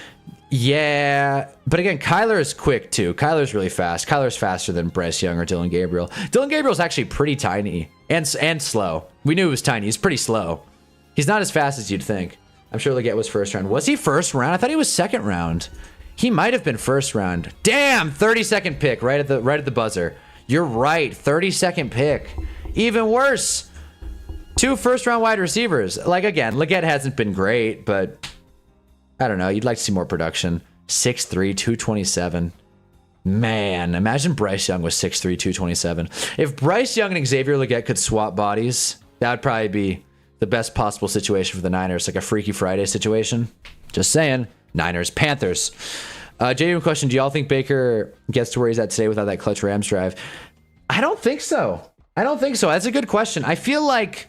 Yeah, but again, Kyler is quick too. Kyler's really fast. Kyler's faster than Bryce Young or Dylan Gabriel. Dylan Gabriel's actually pretty tiny and slow. We knew he was tiny. He's pretty slow. He's not as fast as you'd think. I'm sure Leggett was first round. Was he first round? I thought he was second round. He might have been first round. Damn, 32nd pick right at the buzzer. You're right, 32nd pick. Even worse. 2 first-round wide receivers. Like, again, Leggett hasn't been great, but I don't know. You'd like to see more production. 6'3", 227. Man, imagine Bryce Young was 6'3", 227. If Bryce Young and Xavier Leggett could swap bodies, that would probably be the best possible situation for the Niners, like a Freaky Friday situation. Just saying. Niners, Panthers. Genuine question, do y'all think Baker gets to where he's at today without that clutch Rams drive? I don't think so. That's a good question. I feel like...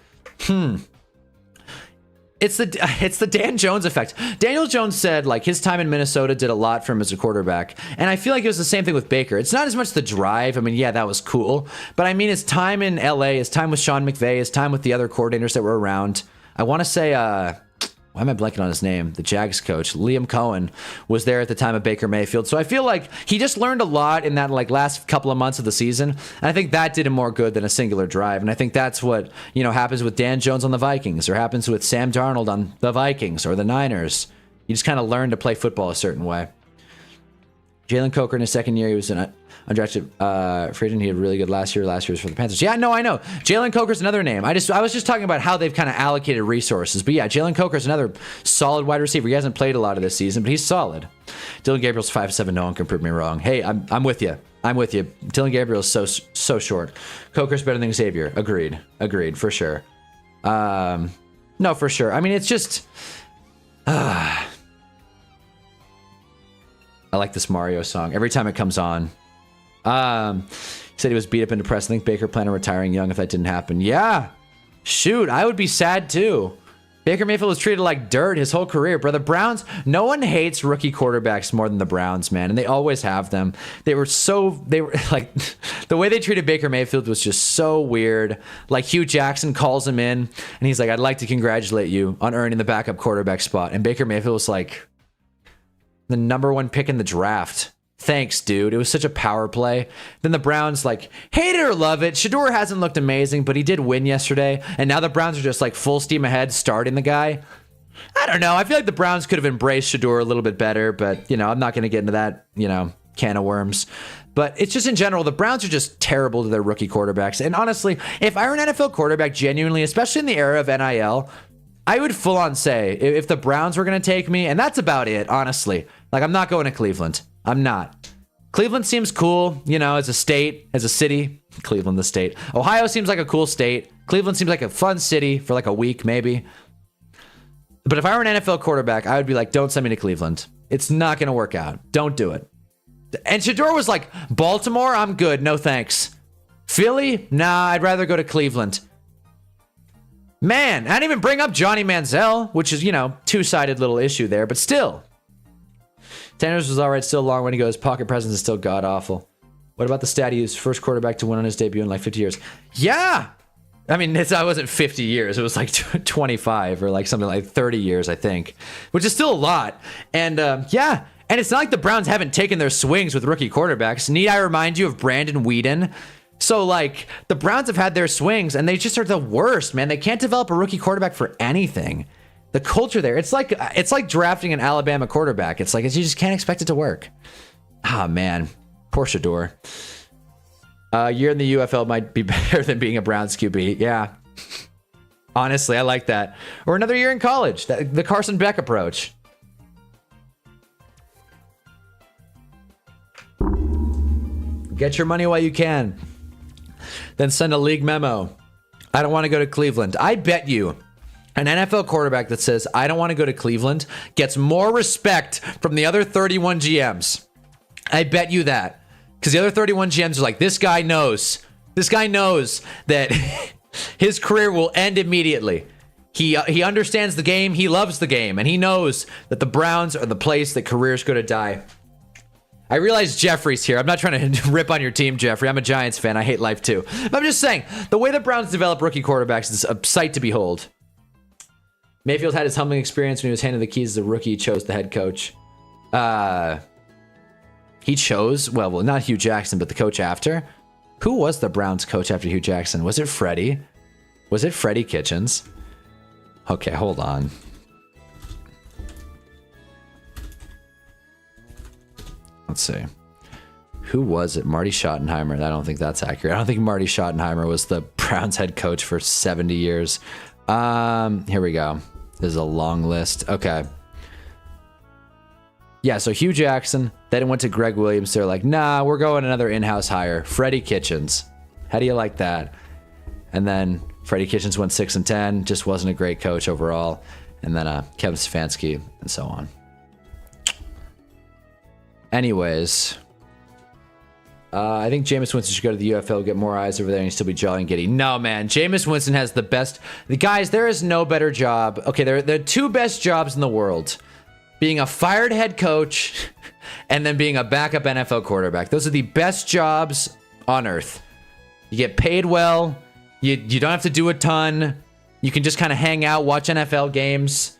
It's the Dan Jones effect. Daniel Jones said, like, his time in Minnesota did a lot for him as a quarterback. And I feel like it was the same thing with Baker. It's not as much the drive. I mean, yeah, that was cool. But I mean, his time in LA, his time with Sean McVay, his time with the other coordinators that were around. I want to say, why am I blanking on his name? The Jags coach, Liam Cohen, was there at the time of Baker Mayfield. So I feel like he just learned a lot in that, like, last couple of months of the season. And I think that did him more good than a singular drive. And I think that's what, you know, happens with Dan Jones on the Vikings, or happens with Sam Darnold on the Vikings or the Niners. You just kind of learn to play football a certain way. Jalen Coker in his second year, he was an undrafted free agent. He had really good last year. Last year was for the Panthers. Yeah, no, I know. Jalen Coker's another name. I was just talking about how they've kind of allocated resources. But yeah, Jalen Coker's another solid wide receiver. He hasn't played a lot of this season, but he's solid. Dylan Gabriel's 5'7". No one can prove me wrong. Hey, I'm with you. I'm with you. Dylan Gabriel's so short. Coker's better than Xavier. Agreed for sure. No, for sure. I mean, it's just. I like this Mario song. Every time it comes on. He said he was beat up and depressed. I think Baker planned on retiring young if that didn't happen. Yeah. Shoot, I would be sad too. Baker Mayfield was treated like dirt his whole career. Bro, the Browns, no one hates rookie quarterbacks more than the Browns, man. And they always have them. They were like, the way they treated Baker Mayfield was just so weird. Like Hugh Jackson calls him in and he's like, I'd like to congratulate you on earning the backup quarterback spot. And Baker Mayfield was like, the #1 pick in the draft. Thanks, dude. It was such a power play. Then the Browns, like, hate it or love it. Shedeur hasn't looked amazing, but he did win yesterday. And now the Browns are just like full steam ahead, starting the guy. I don't know. I feel like the Browns could have embraced Shedeur a little bit better, but, you know, I'm not going to get into that, you know, can of worms. But it's just in general, the Browns are just terrible to their rookie quarterbacks. And honestly, if I were an NFL quarterback, genuinely, especially in the era of NIL, I would full on say if the Browns were going to take me, and that's about it, honestly. Like, I'm not going to Cleveland. I'm not. Cleveland seems cool, you know, as a state, as a city. Cleveland, the state. Ohio seems like a cool state. Cleveland seems like a fun city for like a week, maybe. But if I were an NFL quarterback, I would be like, don't send me to Cleveland. It's not going to work out. Don't do it. And Shedeur was like, Baltimore, I'm good. No thanks. Philly? Nah, I'd rather go to Cleveland. Man, I didn't even bring up Johnny Manziel, which is, you know, two-sided little issue there, but still. Tanner's was all right, still long when he goes. Pocket presence is still god-awful. What about the stat he used? First quarterback to win on his debut in like 50 years. Yeah! I mean, I wasn't 50 years. It was like 25 or like something like 30 years, I think. Which is still a lot. And yeah, and it's not like the Browns haven't taken their swings with rookie quarterbacks. Need I remind you of Brandon Weeden? So, like, the Browns have had their swings, and they just are the worst, man. They can't develop a rookie quarterback for anything. The culture there, it's like drafting an Alabama quarterback. It's like, you just can't expect it to work. Ah, man. Poor Shedeur. A year in the UFL might be better than being a Browns QB. Yeah. Honestly, I like that. Or another year in college. The Carson Beck approach. Get your money while you can. Then send a league memo. I don't want to go to Cleveland. I bet you an NFL quarterback that says, I don't want to go to Cleveland, gets more respect from the other 31 GMs. I bet you that. Because the other 31 GMs are like, this guy knows that his career will end immediately. He understands the game. He loves the game. And he knows that the Browns are the place that careers go to die. I realize Jeffrey's here. I'm not trying to rip on your team, Jeffrey. I'm a Giants fan. I hate life too. But I'm just saying, the way the Browns develop rookie quarterbacks is a sight to behold. Mayfield had his humbling experience when he was handed the keys as a rookie. He chose the head coach. He chose, well, not Hugh Jackson, but the coach after. Who was the Browns coach after Hugh Jackson? Was it Freddie? Was it Freddie Kitchens? Okay, hold on. Let's see. Who was it? Marty Schottenheimer. I don't think that's accurate. I don't think Marty Schottenheimer was the Browns head coach for 70 years. Here we go. This is a long list. Okay. Yeah, so Hugh Jackson. Then it went to Greg Williams. They're like, nah, we're going another in-house hire. Freddie Kitchens. How do you like that? And then Freddie Kitchens went 6-10. Just wasn't a great coach overall. And then Kevin Stefanski and so on. Anyways, I think Jameis Winston should go to the UFL, get more eyes over there, and still be jolly and giddy. No, man. Jameis Winston has the best. The guys, there is no better job. Okay, there are two best jobs in the world. Being a fired head coach and then being a backup NFL quarterback. Those are the best jobs on earth. You get paid well. You don't have to do a ton. You can just kind of hang out, watch NFL games.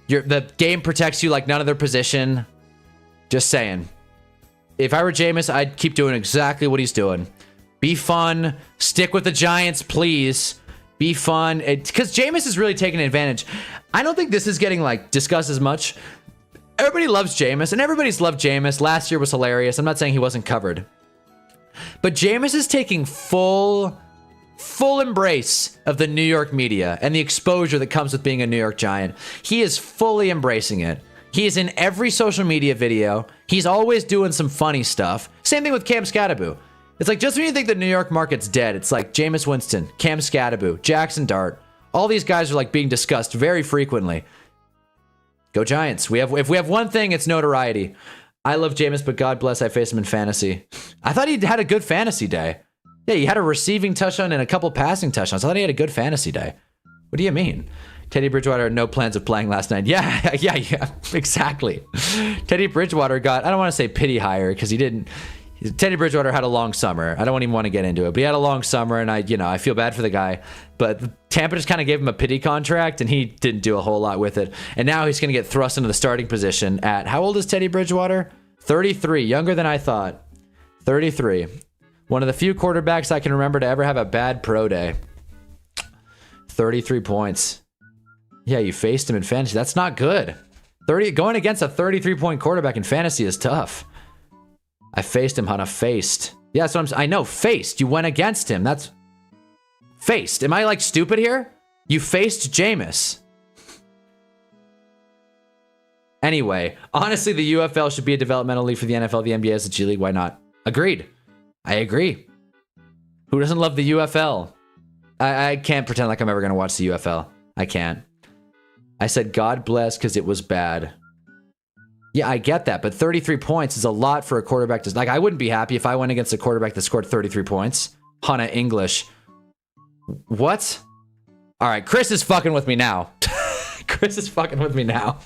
The game protects you like none other position. Just saying. If I were Jameis, I'd keep doing exactly what he's doing. Be fun. Stick with the Giants, please. Be fun. Because Jameis is really taking advantage. I don't think this is getting like discussed as much. everybody loves Jameis, and everybody's loved Jameis. Last year was hilarious. I'm not saying he wasn't covered. But Jameis is taking full embrace of the New York media and the exposure that comes with being a New York Giant. He is fully embracing it. He is in every social media video. He's always doing some funny stuff. Same thing with Cam Scatterbo. It's like, just when you think the New York market's dead, it's like Jameis Winston, Cam Scatterbo, Jackson Dart. All these guys are like being discussed very frequently. Go Giants. If we have one thing, it's notoriety. I love Jameis, but God bless, I face him in fantasy. I thought he had a good fantasy day. Yeah, he had a receiving touchdown and a couple passing touchdowns. I thought he had a good fantasy day. What do you mean? Teddy Bridgewater had no plans of playing last night. Yeah, exactly. Teddy Bridgewater got, I don't want to say pity hire because he didn't. Teddy Bridgewater had a long summer. I don't even want to get into it, but he had a long summer, and I feel bad for the guy. But Tampa just kind of gave him a pity contract, and he didn't do a whole lot with it. And now he's going to get thrust into the starting position at, how old is Teddy Bridgewater? 33, younger than I thought. 33. One of the few quarterbacks I can remember to ever have a bad pro day. 33 points. Yeah, you faced him in fantasy. That's not good. Going against a 33-point quarterback in fantasy is tough. I faced him, Hannah. Faced. Yeah, that's what I know. Faced. You went against him. That's faced. Am I like stupid here? You faced Jameis. Anyway, honestly, the UFL should be a developmental league for the NFL. The NBA is a G League. Why not? Agreed. I agree. Who doesn't love the UFL? I can't pretend like I'm ever going to watch the UFL. I can't. I said God bless because it was bad. Yeah, I get that, but 33 points is a lot for a quarterback to, like, I wouldn't be happy if I went against a quarterback that scored 33 points. Hannah English. What? All right, Chris is fucking with me now. Chris is fucking with me now.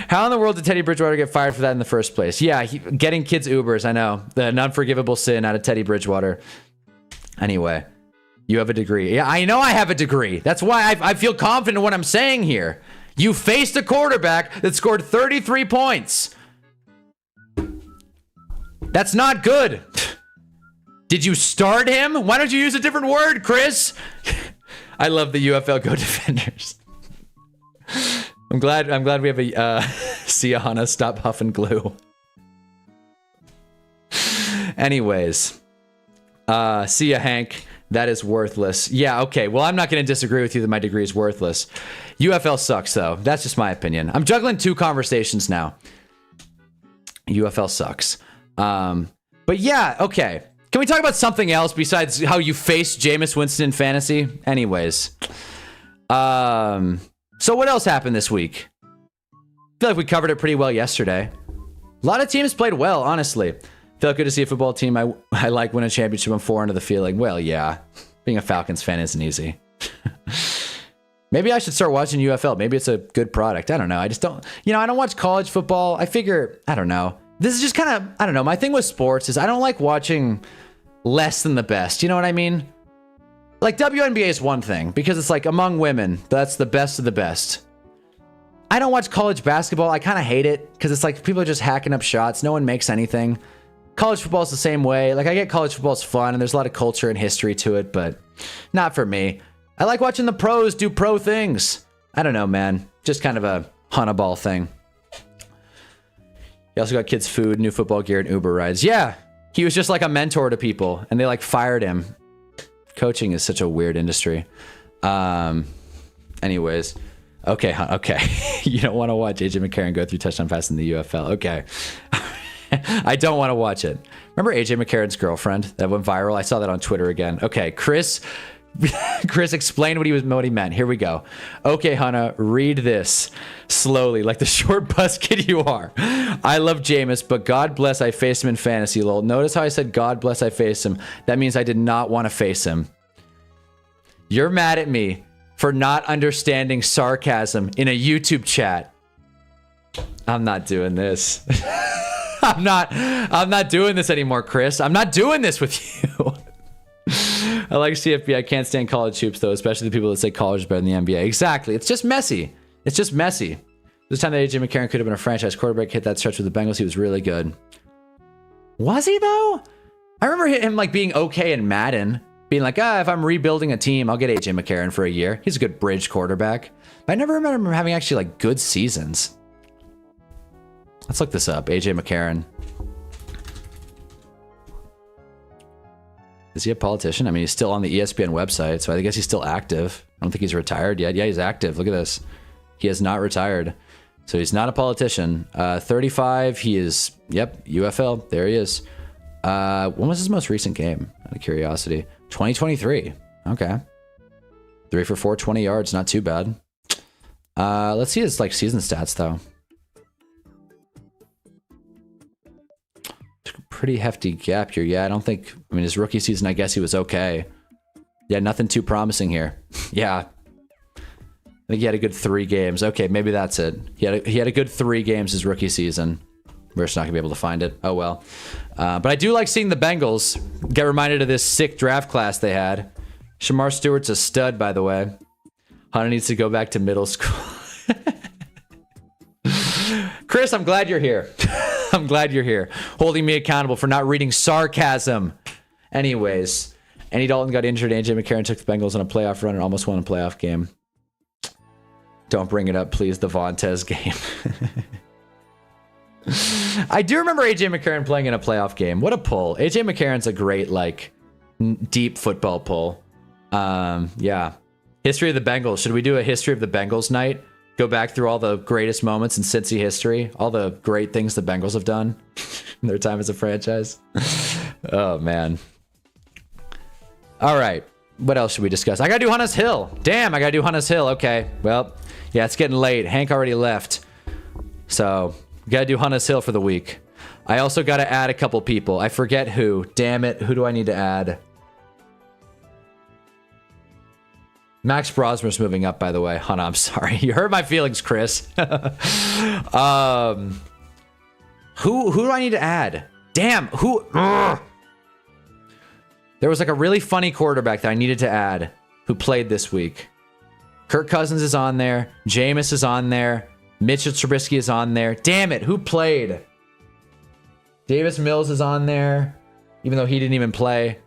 How in the world did Teddy Bridgewater get fired for that in the first place? Yeah, getting kids Ubers, I know. The unforgivable sin out of Teddy Bridgewater. Anyway, you have a degree. Yeah, I know I have a degree. That's why I feel confident in what I'm saying here. You faced a quarterback that scored 33 points. That's not good. Did you start him? Why don't you use a different word, Chris? I love the UFL. Go Defenders. I'm glad we have a see ya, Hannah, stop huffing glue. Anyways, see ya, Hank. That is worthless. Yeah, okay. Well, I'm not going to disagree with you that my degree is worthless. UFL sucks, though. That's just my opinion. I'm juggling two conversations now. UFL sucks. But yeah, okay. Can we talk about something else besides how you faced Jameis Winston in fantasy? Anyways. So what else happened this week? I feel like we covered it pretty well yesterday. A lot of teams played well, honestly. Felt good to see a football team I like win a championship. I'm far into the feeling. Well, yeah. Being a Falcons fan isn't easy. Maybe I should start watching UFL. Maybe it's a good product. I don't know. I just don't... I don't watch college football. I figure... I don't know. This is just kind of... I don't know. My thing with sports is I don't like watching less than the best. You know what I mean? Like, WNBA is one thing. Because it's like, among women, that's the best of the best. I don't watch college basketball. I kind of hate it. Because it's like, people are just hacking up shots. No one makes anything. College football is the same way. Like, I get college football's fun, and there's a lot of culture and history to it, but not for me. I like watching the pros do pro things. I don't know, man. Just kind of a Hunnaball thing. He also got kids food, new football gear, and Uber rides. Yeah, he was just like a mentor to people, and they like fired him. Coaching is such a weird industry. Anyways. Okay. You don't want to watch AJ McCarron go through touchdown pass in the UFL. Okay. I don't want to watch it. Remember AJ McCarron's girlfriend that went viral? I saw that on Twitter again. Okay, Chris explained what he meant. Here we go. Okay, Hannah, read this slowly, like the short bus kid you are. I love Jameis, but God bless, I faced him in fantasy, lol. Notice how I said God bless, I faced him. That means I did not want to face him. You're mad at me for not understanding sarcasm in a YouTube chat. I'm not doing this. I'm not doing this anymore, Chris. I'm not doing this with you. I like CFB. I can't stand college hoops, though, especially the people that say college is better than the NBA. Exactly. It's just messy. This time that AJ McCarron could have been a franchise quarterback, hit that stretch with the Bengals, he was really good. Was he, though? I remember him like being okay in Madden, being like, if I'm rebuilding a team, I'll get AJ McCarron for a year. He's a good bridge quarterback. But I never remember him having actually like good seasons. Let's look this up. AJ McCarron. Is he a politician? I mean, he's still on the ESPN website, so I guess he's still active. I don't think he's retired yet. Yeah, he's active. Look at this. He has not retired. So he's not a politician. 35. He is, yep, UFL. There he is. When was his most recent game? Out of curiosity. 2023. Okay. 3 for 4, 20 yards. Not too bad. Let's see his like season stats though. Took a pretty hefty gap here. Yeah, I don't think, I mean, his rookie season, I guess he was okay. Yeah, nothing too promising here. Yeah. I think he had a good 3 games. Okay, maybe that's it. He had a good 3 games his rookie season. We're just not gonna be able to find it. Oh well. But I do like seeing the Bengals get reminded of this sick draft class they had. Shamar Stewart's a stud, by the way. Hunter needs to go back to middle school. Chris, I'm glad you're here. I'm glad you're here. Holding me accountable for not reading sarcasm. Anyways, Andy Dalton got injured. AJ McCarron took the Bengals on a playoff run and almost won a playoff game. Don't bring it up, please. The Vontaze game. I do remember AJ McCarron playing in a playoff game. What a pull. AJ McCarron's a great, like, deep football pull. Yeah. History of the Bengals. Should we do a history of the Bengals night? Go back through all the greatest moments in Cincy history. All the great things the Bengals have done in their time as a franchise. Oh, man. All right. What else should we discuss? I gotta do Hunter's Hill. Damn, I gotta do Hunter's Hill. Okay. Well, yeah, it's getting late. Hank already left. So, we gotta do Hunter's Hill for the week. I also gotta add a couple people. I forget who. Damn it. Who do I need to add? Max Brosmer's moving up, by the way. Hunter, I'm sorry. You hurt my feelings, Chris. Who do I need to add? Damn. Who? Ugh. There was like a really funny quarterback that I needed to add who played this week. Kirk Cousins is on there. Jameis is on there. Mitchell Trubisky is on there. Damn it. Who played? Davis Mills is on there, even though he didn't even play.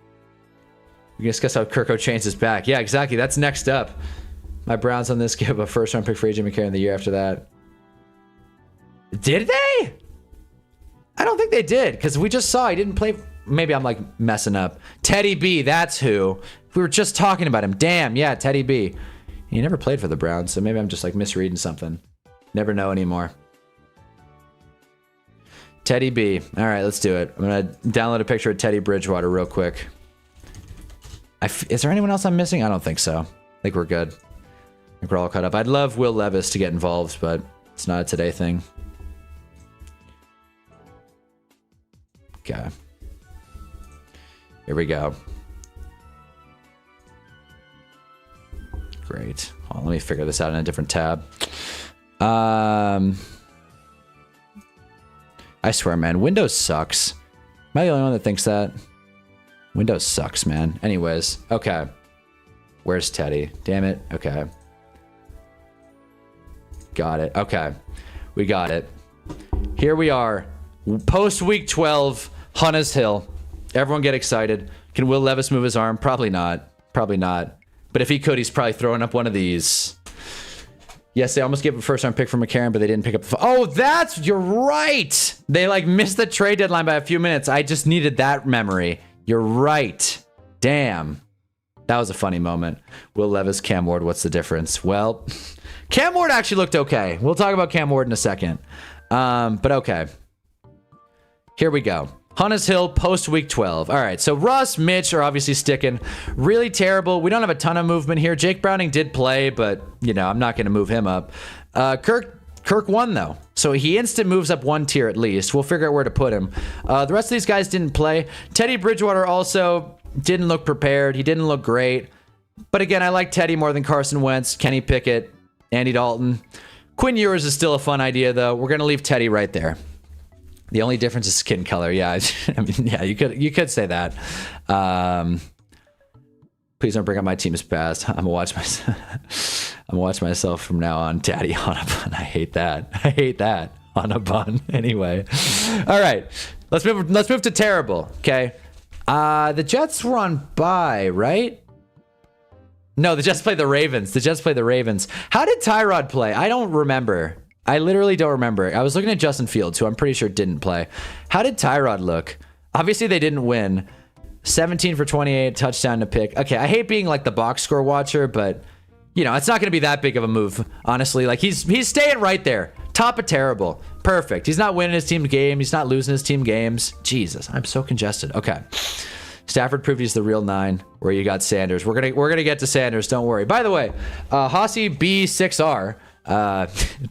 We can discuss how Kirko changed his back. Yeah, exactly. That's next up. My Browns on this give a first-round pick for AJ McCarron the year after that. Did they? I don't think they did, because we just saw he didn't play. Maybe I'm like messing up. Teddy B, that's who. We were just talking about him. Damn, yeah, Teddy B. He never played for the Browns, so maybe I'm just like misreading something. Never know anymore. Teddy B. All right, let's do it. I'm going to download a picture of Teddy Bridgewater real quick. Is there anyone else I'm missing? I don't think so. I think we're good. I think we're all caught up. I'd love Will Levis to get involved, but it's not a today thing. Okay. Here we go. Great. Hold on, let me figure this out in a different tab. I swear, man, Windows sucks. Am I the only one that thinks that? Windows sucks, man. Anyways, okay. Where's Teddy? Damn it. Okay. Got it. Okay. We got it. Here we are. Post week 12, Hunter's Hill. Everyone get excited. Can Will Levis move his arm? Probably not. Probably not. But if he could, he's probably throwing up one of these. Yes, they almost gave a first-round pick for McCarron, but they didn't pick up the... Oh, you're right. They, like, missed the trade deadline by a few minutes. I just needed that memory. You're right. Damn. That was a funny moment. Will Levis, Cam Ward, what's the difference? Well, Cam Ward actually looked okay. We'll talk about Cam Ward in a second. But okay. Here we go. Hunter's Hill, post week 12. All right, so Russ, Mitch are obviously sticking. Really terrible. We don't have a ton of movement here. Jake Browning did play, but, you know, I'm not going to move him up. Kirk won, though. So he instant moves up one tier at least. We'll figure out where to put him. The rest of these guys didn't play. Teddy Bridgewater also didn't look prepared. He didn't look great. But again, I like Teddy more than Carson Wentz, Kenny Pickett, Andy Dalton. Quinn Ewers is still a fun idea, though. We're going to leave Teddy right there. The only difference is skin color. Yeah, I mean, yeah, you could say that. Please don't bring up my team's past. I'm gonna watch myself from now on. Daddy on a bun. I hate that. I hate that on a bun. Anyway, all right. Let's move to terrible. Okay. The Jets were on bye, right? No, the Jets played the Ravens. How did Tyrod play? I don't remember. I literally don't remember. I was looking at Justin Fields, who I'm pretty sure didn't play. How did Tyrod look? Obviously, they didn't win. 17 for 28, touchdown to pick. Okay, I hate being like the box score watcher, but you know, it's not going to be that big of a move, honestly. Like he's staying right there. Top of terrible. Perfect. He's not winning his team game. He's not losing his team games. Jesus, I'm so congested. Okay. Stafford proved he's the real 9, where you got Sanders. We're gonna get to Sanders, don't worry. By the way, Hossie B6R,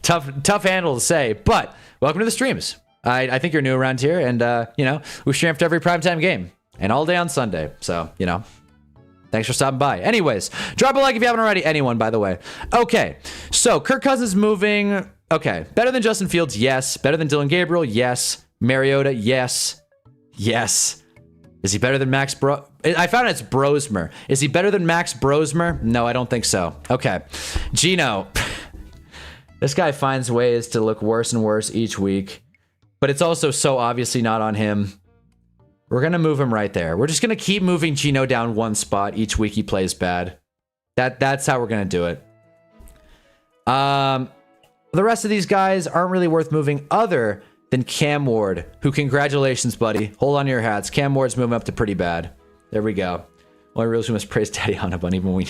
tough handle to say, but welcome to the streams. I think you're new around here, and you know, we stream after every primetime game and all day on Sunday. So, you know, thanks for stopping by. Anyways, drop a like if you haven't already. Anyone, by the way. Okay, so Kirk Cousins moving. Okay, better than Justin Fields, yes. Better than Dylan Gabriel, yes. Mariota, yes. Yes. Is he better than Max I found it's Brosmer. Is he better than Max Brosmer? No, I don't think so. Okay. Gino. This guy finds ways to look worse and worse each week, but it's also so obviously not on him. We're going to move him right there. We're just going to keep moving Gino down one spot each week he plays bad. That's how we're going to do it. The rest of these guys aren't really worth moving other than Cam Ward, who, congratulations, buddy. Hold on to your hats. Cam Ward's moving up to pretty bad. There we go. Only real we must praise Teddy Hunnabun, even when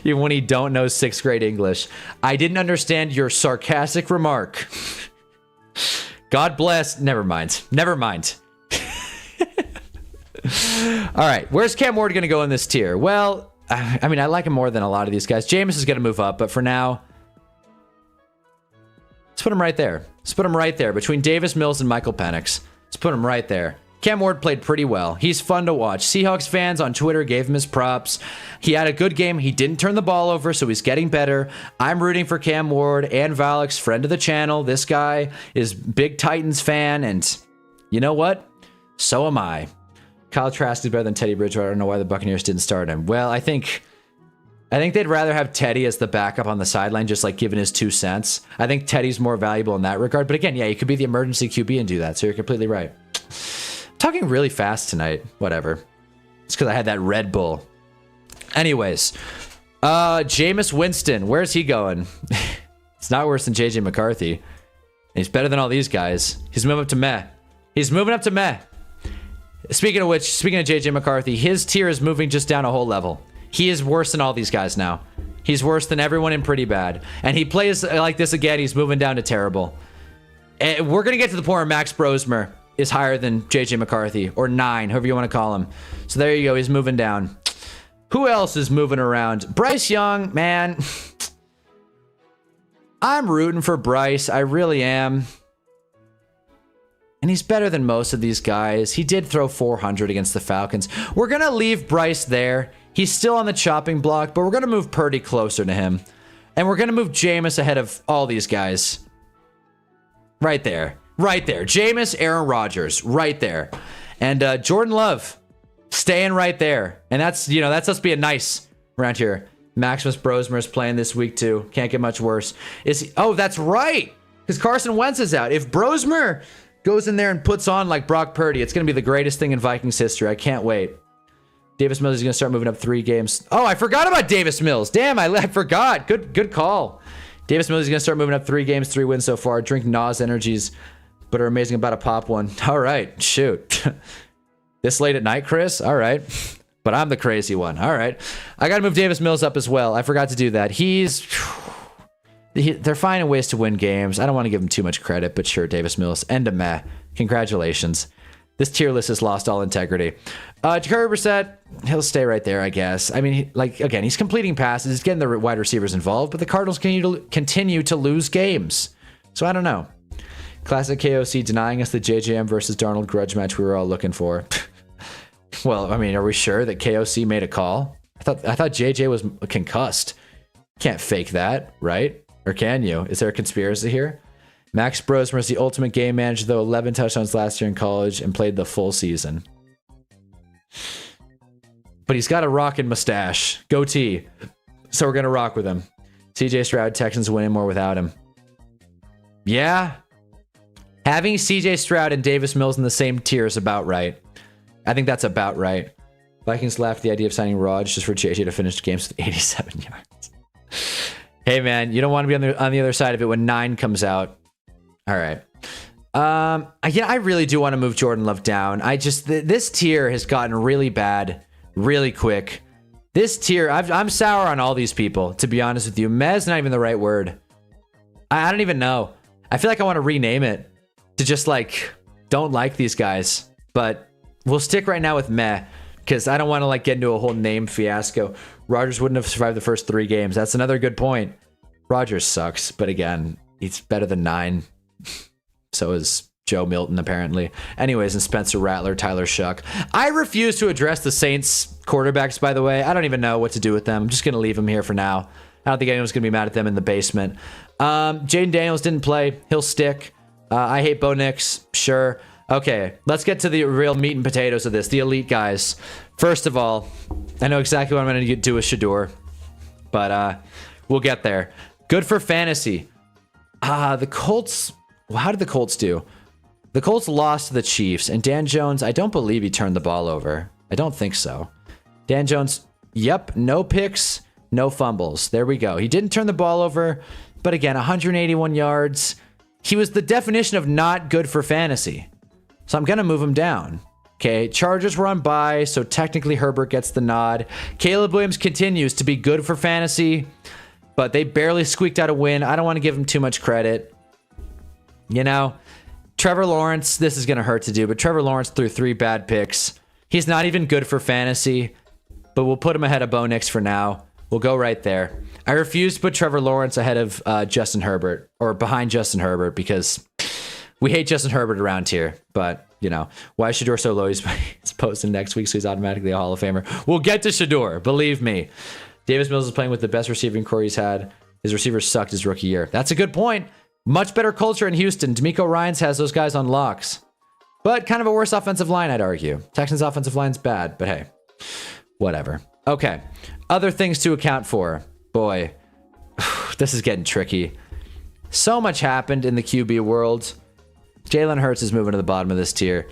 even when he don't know 6th grade English. I didn't understand your sarcastic remark. God bless. Never mind. Never mind. All right. Where's Cam Ward going to go in this tier? Well, I mean, I like him more than a lot of these guys. Jameis is going to move up, but for now, let's put him right there. Let's put him right there between Davis Mills and Michael Penix. Let's put him right there. Cam Ward played pretty well. He's fun to watch. Seahawks fans on Twitter gave him his props. He had a good game. He didn't turn the ball over, so he's getting better. I'm rooting for Cam Ward and Valix, friend of the channel. This guy is big Titans fan, and you know what? So am I. Kyle Trask is better than Teddy Bridgewater. I don't know why the Buccaneers didn't start him. Well, I think they'd rather have Teddy as the backup on the sideline, just like giving his 2 cents. I think Teddy's more valuable in that regard. But again, yeah, you could be the emergency QB and do that. So you're completely right. Talking really fast tonight. Whatever. It's because I had that Red Bull. Anyways, Jameis Winston. Where's he going? It's not worse than JJ McCarthy. And he's better than all these guys. He's moving up to meh. He's moving up to meh. Speaking of which, speaking of JJ McCarthy, his tier is moving just down a whole level. He is worse than all these guys now. He's worse than everyone in pretty bad. And he plays like this again. He's moving down to terrible. And we're going to get to the point where Max Brosmer is higher than JJ McCarthy, or 9, however you want to call him. So there you go. He's moving down. Who else is moving around? Bryce Young, man. I'm rooting for Bryce. I really am. And he's better than most of these guys. He did throw 400 against the Falcons. We're going to leave Bryce there. He's still on the chopping block, but we're going to move Purdy closer to him. And we're going to move Jameis ahead of all these guys. Right there. Right there. Jameis, Aaron Rodgers. Right there. And Jordan Love staying right there. And that's, you know, that's us being nice around here. Maximus Brosmer is playing this week too. Can't get much worse. Is he? Oh, that's right. Because Carson Wentz is out. If Brosmer goes in there and puts on like Brock Purdy, it's going to be the greatest thing in Vikings history. I can't wait. Davis Mills is going to start moving up 3 games. Oh, I forgot about Davis Mills. Damn, I forgot. Good call. Davis Mills is going to start moving up 3 games, 3 wins so far. Drink Nas energies, but are amazing about a pop one. All right, shoot. This late at night, Chris? All right. But I'm the crazy one. All right. I got to move Davis Mills up as well. I forgot to do that. They're finding ways to win games. I don't want to give him too much credit, but sure, Davis Mills. End of meh. Congratulations. This tier list has lost all integrity. Jacoby Brissett, he'll stay right there, I guess. I mean, like, again, he's completing passes. He's getting the wide receivers involved, but the Cardinals continue to lose games. So I don't know. Classic KOC denying us the JJM versus Darnold grudge match we were all looking for. Well, I mean, are we sure that KOC made a call? I thought JJ was concussed. Can't fake that, right? Or can you? Is there a conspiracy here? Max Brosmer is the ultimate game manager, though 11 touchdowns last year in college and played the full season. But he's got a rockin' mustache. Goatee. So we're going to rock with him. CJ Stroud, Texans winning more without him. Yeah. Having CJ Stroud and Davis Mills in the same tier is about right. I think that's about right. Vikings laughed at the idea of signing Raj just for JJ to finish games with 87 yards. Hey, man, you don't want to be on the other side of it when 9 comes out. All right. Yeah, I really do want to move Jordan Love down. This tier has gotten really bad really quick. This tier, I'm sour on all these people, to be honest with you. Meh's not even the right word. I don't even know. I feel like I want to rename it to just like, don't like these guys. But we'll stick right now with meh, because I don't want to like get into a whole name fiasco. Rodgers wouldn't have survived the first 3 games. That's another good point. Rodgers sucks, but again, he's better than 9. So is Joe Milton, apparently. Anyways, and Spencer Rattler, Tyler Shuck. I refuse to address the Saints quarterbacks, by the way. I don't even know what to do with them. I'm just going to leave them here for now. I don't think anyone's going to be mad at them in the basement. Jaden Daniels didn't play. He'll stick. I hate Bo Nix. Sure. Okay, let's get to the real meat and potatoes of this. The elite guys. First of all, I know exactly what I'm going to do with Shador. But we'll get there. Good for fantasy. The Colts... Well, how did the Colts do? The Colts lost to the Chiefs, and Dan Jones, I don't believe he turned the ball over. I don't think so. Dan Jones, yep, no picks, no fumbles. There we go. He didn't turn the ball over, but again, 181 yards. He was the definition of not good for fantasy. So I'm going to move him down. Okay, Chargers were on bye, so technically Herbert gets the nod. Caleb Williams continues to be good for fantasy, but they barely squeaked out a win. I don't want to give him too much credit. You know, Trevor Lawrence, this is going to hurt to do, but Trevor Lawrence threw 3 bad picks. He's not even good for fantasy, but we'll put him ahead of Bo Nix for now. We'll go right there. I refuse to put Trevor Lawrence ahead of Justin Herbert, or behind Justin Herbert, because we hate Justin Herbert around here. But, you know, why is Shador so low? He's posting next week, so he's automatically a Hall of Famer. We'll get to Shador, believe me. Davis Mills is playing with the best receiving core he's had. His receivers sucked his rookie year. That's a good point. Much better culture in Houston. D'Amico Ryans has those guys on locks. But kind of a worse offensive line, I'd argue. Texans' offensive line's bad, but hey, whatever. Okay, other things to account for. Boy, this is getting tricky. So much happened in the QB world. Jalen Hurts is moving to the bottom of this tier.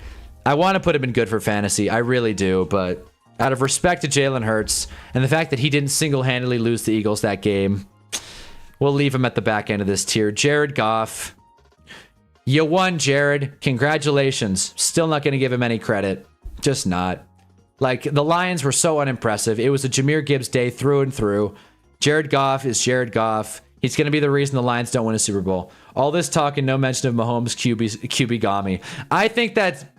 I want to put him in good for fantasy. I really do, but out of respect to Jalen Hurts and the fact that he didn't single-handedly lose the Eagles that game, we'll leave him at the back end of this tier. Jared Goff. You won, Jared. Congratulations. Still not going to give him any credit. Just not. Like, the Lions were so unimpressive. It was a Jahmyr Gibbs day through and through. Jared Goff is Jared Goff. He's going to be the reason the Lions don't win a Super Bowl. All this talk and no mention of Mahomes' QB Gami. I think that...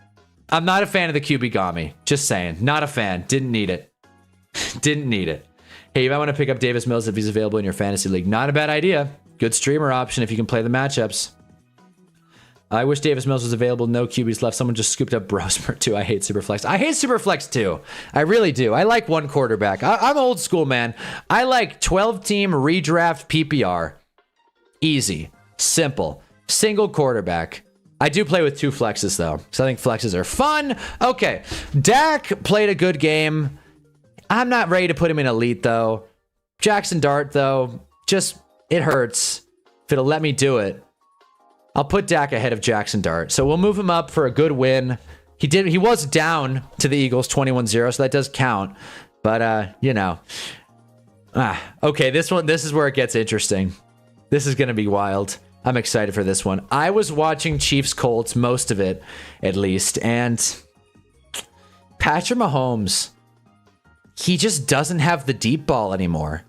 I'm not a fan of the QB Gami. Just saying. Not a fan. Didn't need it. Didn't need it. Hey, you might want to pick up Davis Mills if he's available in your fantasy league. Not a bad idea. Good streamer option if you can play the matchups. I wish Davis Mills was available. No QBs left. Someone just scooped up Brosmer too. I hate Superflex. I hate Superflex too. I really do. I like one quarterback. I'm old school, man. I like 12-team redraft PPR. Easy. Simple. Single quarterback. I do play with 2 flexes, though, because I think flexes are fun. Okay. Dak played a good game. I'm not ready to put him in elite, though. Jackson Dart, though, just, it hurts. If it'll let me do it, I'll put Dak ahead of Jackson Dart. So we'll move him up for a good win. He was down to the Eagles 21-0, so that does count. But, you know. Okay, this is where it gets interesting. This is going to be wild. I'm excited for this one. I was watching Chiefs Colts, most of it, at least, and Patrick Mahomes, he just doesn't have the deep ball anymore.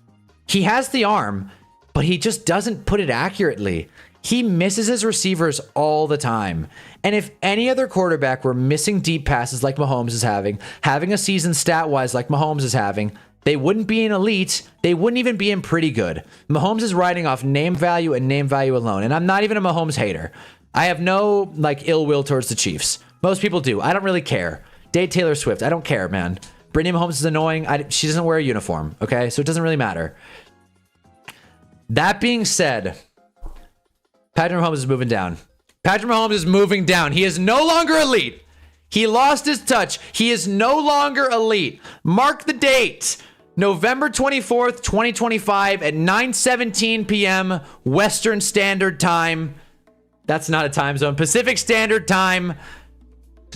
He has the arm, but he just doesn't put it accurately. He misses his receivers all the time. And if any other quarterback were missing deep passes like Mahomes is having a season stat-wise like Mahomes is having, they wouldn't be in elite. They wouldn't even be in pretty good. Mahomes is riding off name value and name value alone. And I'm not even a Mahomes hater. I have no like ill will towards the Chiefs. Most people do. I don't really care. Date Taylor Swift. I don't care, man. Brittany Mahomes is annoying. She doesn't wear a uniform. Okay, so it doesn't really matter. That being said, Patrick Mahomes is moving down. Patrick Mahomes is moving down. He is no longer elite. He lost his touch. He is no longer elite. Mark the date. November 24th, 2025 at 9:17 p.m. Western Standard Time. That's not a time zone. Pacific Standard Time.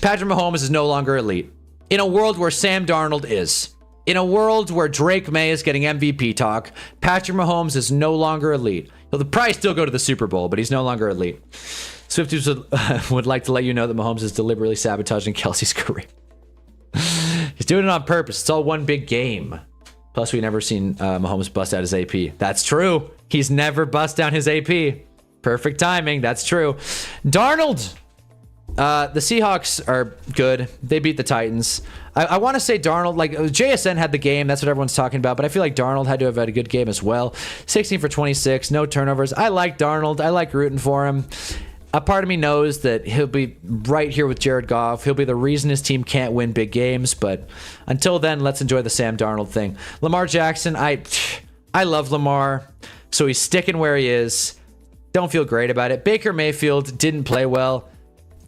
Patrick Mahomes is no longer elite. In a world where Sam Darnold is. In a world where Drake May is getting MVP talk, Patrick Mahomes is no longer elite. He'll probably still go to the Super Bowl, but he's no longer elite. Swifties would like to let you know that Mahomes is deliberately sabotaging Kelsey's career. He's doing it on purpose. It's all one big game. Plus, we've never seen Mahomes bust out his AP. That's true. He's never bust down his AP. Perfect timing. That's true. Darnold. The Seahawks are good. They beat the Titans. I want to say Darnold, like JSN had the game. That's what everyone's talking about. But I feel like Darnold had to have had a good game as well. 16 for 26, no turnovers. I like Darnold. I like rooting for him. A part of me knows that he'll be right here with Jared Goff. He'll be the reason his team can't win big games. But until then, let's enjoy the Sam Darnold thing. Lamar Jackson, I love Lamar. So he's sticking where he is. Don't feel great about it. Baker Mayfield didn't play well.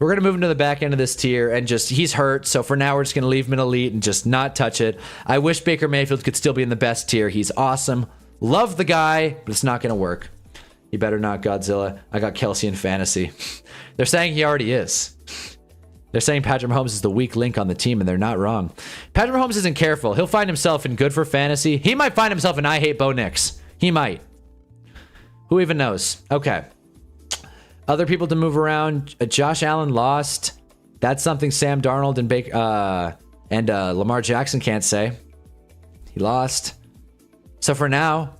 We're going to move him to the back end of this tier and just, he's hurt. So for now, we're just going to leave him in elite and just not touch it. I wish Baker Mayfield could still be in the best tier. He's awesome. Love the guy, but it's not going to work. You better not, Godzilla. I got Kelsey in fantasy. They're saying he already is. They're saying Patrick Mahomes is the weak link on the team, and they're not wrong. Patrick Mahomes isn't careful. He'll find himself in good for fantasy. He might find himself in I hate Bo Nix. He might. Who even knows? Okay. Other people to move around. Josh Allen lost. That's something Sam Darnold and Lamar Jackson can't say. He lost. So for now,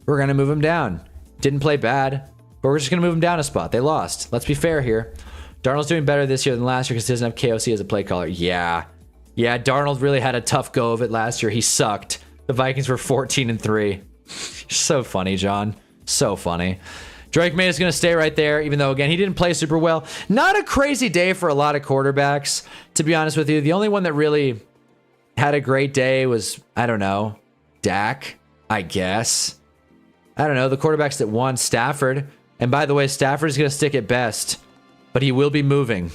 we're going to move him down. Didn't play bad, but we're just going to move him down a spot. They lost. Let's be fair here. Darnold's doing better this year than last year because he doesn't have KOC as a play caller. Yeah, Darnold really had a tough go of it last year. He sucked. The Vikings were 14-3. So funny, John. So funny. Drake May is going to stay right there, even though, again, he didn't play super well. Not a crazy day for a lot of quarterbacks, to be honest with you. The only one that really had a great day was, I don't know, Dak, I guess. I don't know, the quarterbacks that won, Stafford. And by the way, Stafford's going to stick at best, but he will be moving.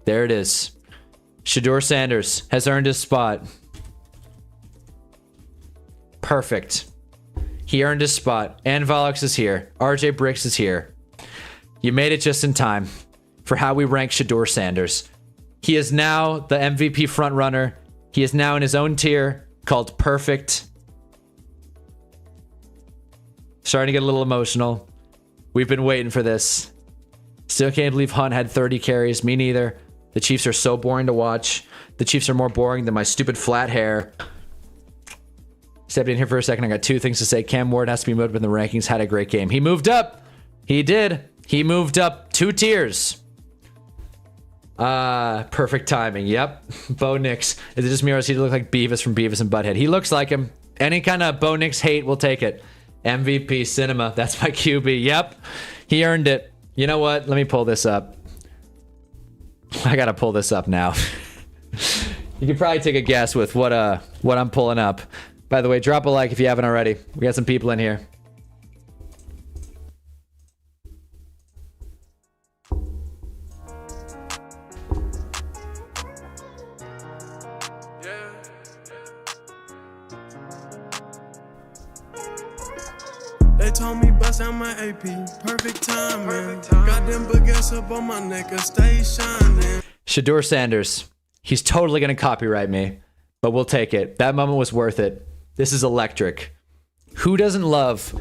There it is. Shedeur Sanders has earned his spot. Perfect. He earned his spot. Ann Vollix is here. RJ Bricks is here. You made it just in time for how we rank Shedeur Sanders. He is now the MVP frontrunner. He is now in his own tier called Perfect. Starting to get a little emotional. We've been waiting for this. Still can't believe Hunt had 30 carries. Me neither. The Chiefs are so boring to watch. The Chiefs are more boring than my stupid flat hair. Stepped in here for a second. I got two things to say. Cam Ward has to be moved up in the rankings. Had a great game. He moved up. He did. He moved up 2 tiers. Perfect timing. Yep. Bo Nix. Is it just me or does he look like Beavis from Beavis and Butthead? He looks like him. Any kind of Bo Nix hate, we'll take it. MVP Cinema. That's my QB. Yep. He earned it. You know what? Let me pull this up. I gotta pull this up now. You can probably take a guess with what I'm pulling up. By the way, drop a like if you haven't already. We got some people in here. They told me bust out my AP, perfect timing. Got them baguettes up on my neck, and stay shining. Shedeur Sanders. He's totally going to copyright me, but we'll take it. That moment was worth it. This is electric. Who doesn't love